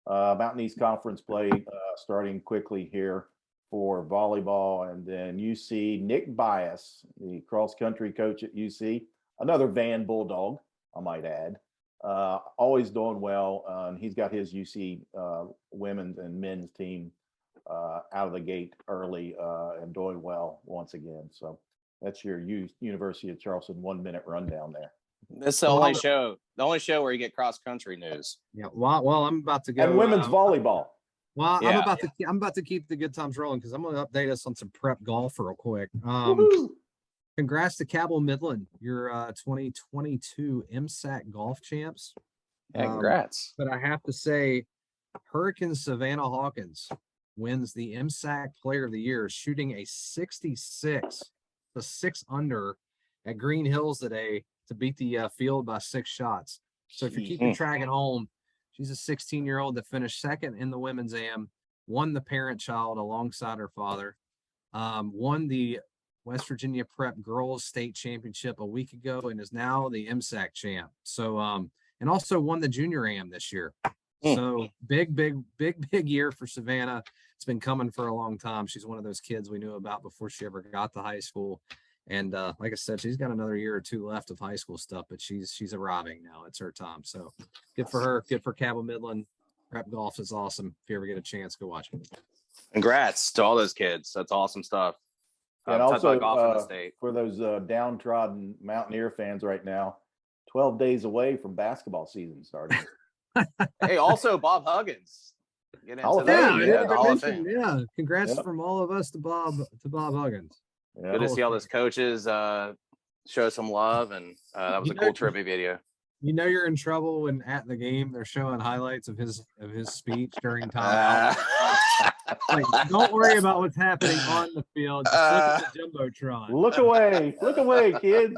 [SPEAKER 5] Mountain East Conference play starting quickly here for volleyball. And then UC, Nick Bias, the cross-country coach at UC, another Van Bulldog, I might add, always doing well. And he's got his UC women's and men's team out of the gate early and doing well once again. So that's your University of Charleston 1 minute rundown there.
[SPEAKER 2] That's the only show where you get cross country news.
[SPEAKER 4] Yeah. Well, I'm about to go.
[SPEAKER 5] And women's volleyball.
[SPEAKER 4] Well, yeah. I'm about to keep the good times rolling because I'm going to update us on some prep golf real quick. Congrats to Cabell Midland, your 2022 MSAC golf champs.
[SPEAKER 2] Yeah, congrats.
[SPEAKER 4] But I have to say, Hurricane Savannah Hawkins wins the MSAC Player of the Year, shooting a 66, the 6 under at Green Hills today to beat the field by 6 shots. So if you're keeping track at home, she's a 16-year-old that finished second in the women's AM, won the parent-child alongside her father, won the West Virginia Prep Girls State Championship a week ago, and is now the MSAC champ. So, and also won the Junior AM this year. So big year for Savannah. It's been coming for a long time. She's one of those kids we knew about before she ever got to high school. And like I said, she's got another year or two left of high school stuff, but she's arriving now. It's her time. So good for her. Good for Cabell Midland. Prep golf is awesome. If you ever get a chance, go watch it.
[SPEAKER 2] Congrats to all those kids. That's awesome stuff.
[SPEAKER 5] And also for those downtrodden Mountaineer fans right now, 12 days away from basketball season starting.
[SPEAKER 2] Hey, also Bob Huggins. Get
[SPEAKER 5] Hall
[SPEAKER 2] into
[SPEAKER 5] of
[SPEAKER 2] that.
[SPEAKER 5] Fame,
[SPEAKER 4] Yeah,
[SPEAKER 5] yeah,
[SPEAKER 2] Yeah, the Hall of Fame.
[SPEAKER 4] yeah. Congrats
[SPEAKER 5] Yep.
[SPEAKER 4] from all of us to Bob Huggins.
[SPEAKER 5] Yeah.
[SPEAKER 2] Good to
[SPEAKER 4] Hall
[SPEAKER 2] see
[SPEAKER 4] of
[SPEAKER 2] all those coaches show some love, and that was a cool trivia video.
[SPEAKER 4] You know you're in trouble when at the game they're showing highlights of his speech during timeout. Like, don't worry about what's happening on the field. Just look at the jumbotron.
[SPEAKER 5] Look away, kids.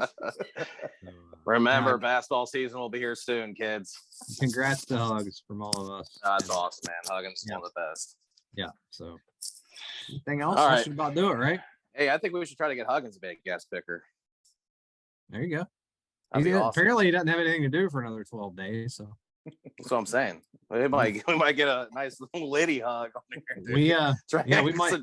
[SPEAKER 2] Remember,
[SPEAKER 4] God,
[SPEAKER 2] basketball season will be here soon, kids.
[SPEAKER 4] congrats to Hugs from all of us.
[SPEAKER 2] That's awesome, man. Huggins is
[SPEAKER 4] Yeah.
[SPEAKER 2] one of the best.
[SPEAKER 4] Yeah. So, anything else?
[SPEAKER 2] All
[SPEAKER 4] That
[SPEAKER 2] right.
[SPEAKER 4] should about do it, right?
[SPEAKER 2] Hey, I think we should try to get Huggins a big guest picker.
[SPEAKER 4] There you go.
[SPEAKER 2] That'd be awesome.
[SPEAKER 4] Apparently, he doesn't have anything to do for another 12 days. So
[SPEAKER 2] That's what I'm saying. We might get a nice little lady hug on here. Dude.
[SPEAKER 4] we
[SPEAKER 2] we
[SPEAKER 4] might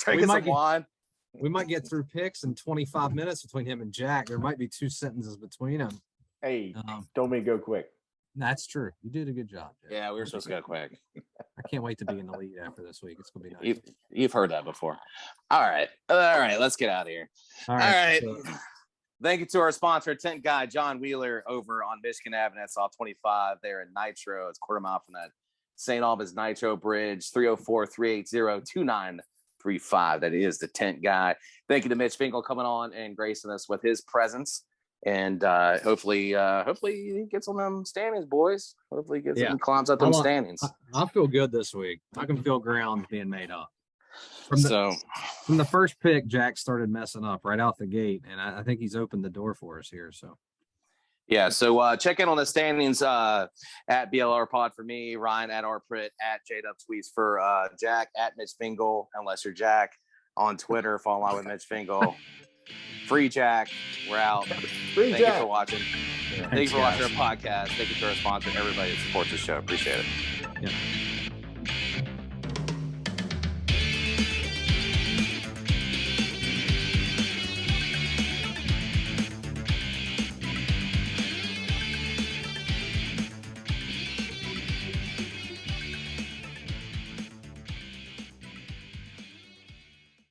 [SPEAKER 2] drink some
[SPEAKER 4] get-
[SPEAKER 2] wine.
[SPEAKER 4] we might get through picks in 25 minutes between him and Jack. There might be 2 sentences between them.
[SPEAKER 5] Hey,
[SPEAKER 4] Um,
[SPEAKER 5] don't make go quick.
[SPEAKER 4] That's true. You did a good job, Jack.
[SPEAKER 2] Yeah, we were supposed to go quick.
[SPEAKER 4] I can't wait to be in the lead after this week. It's gonna be nice.
[SPEAKER 2] You've heard that before. All right. Let's get out of here. All right.
[SPEAKER 4] so-
[SPEAKER 2] Thank you to our sponsor, tent guy John Wheeler over on Michigan Avenue. That's off 25 there in Nitro. It's quarter mile from that St. Albans Nitro Bridge, 304-380-2935. That is the tent guy. Thank you to Mitch Vingle coming on and gracing us with his presence. And hopefully he gets on them standings, boys. Hopefully he gets
[SPEAKER 4] Yeah.
[SPEAKER 2] climbs up them
[SPEAKER 4] I'm a-
[SPEAKER 2] standings.
[SPEAKER 4] I feel good this week. I can feel ground being made up.
[SPEAKER 2] So
[SPEAKER 4] From the first pick, Jack started messing up right out the gate, and I think he's opened the door for us here. So
[SPEAKER 2] yeah, so check in on the standings at BLR Pod for me, Ryan at Pritt, at JDubTweets for Jack, at Mitch Vingle, unless you're Jack, on Twitter. Follow along with Mitch Vingle. Free Jack. We're out.
[SPEAKER 5] Free
[SPEAKER 2] Thank you
[SPEAKER 5] Jack.
[SPEAKER 2] for watching. Thank you for watching our podcast. Thank you to our sponsor, everybody that supports the show. Appreciate it.
[SPEAKER 4] yeah.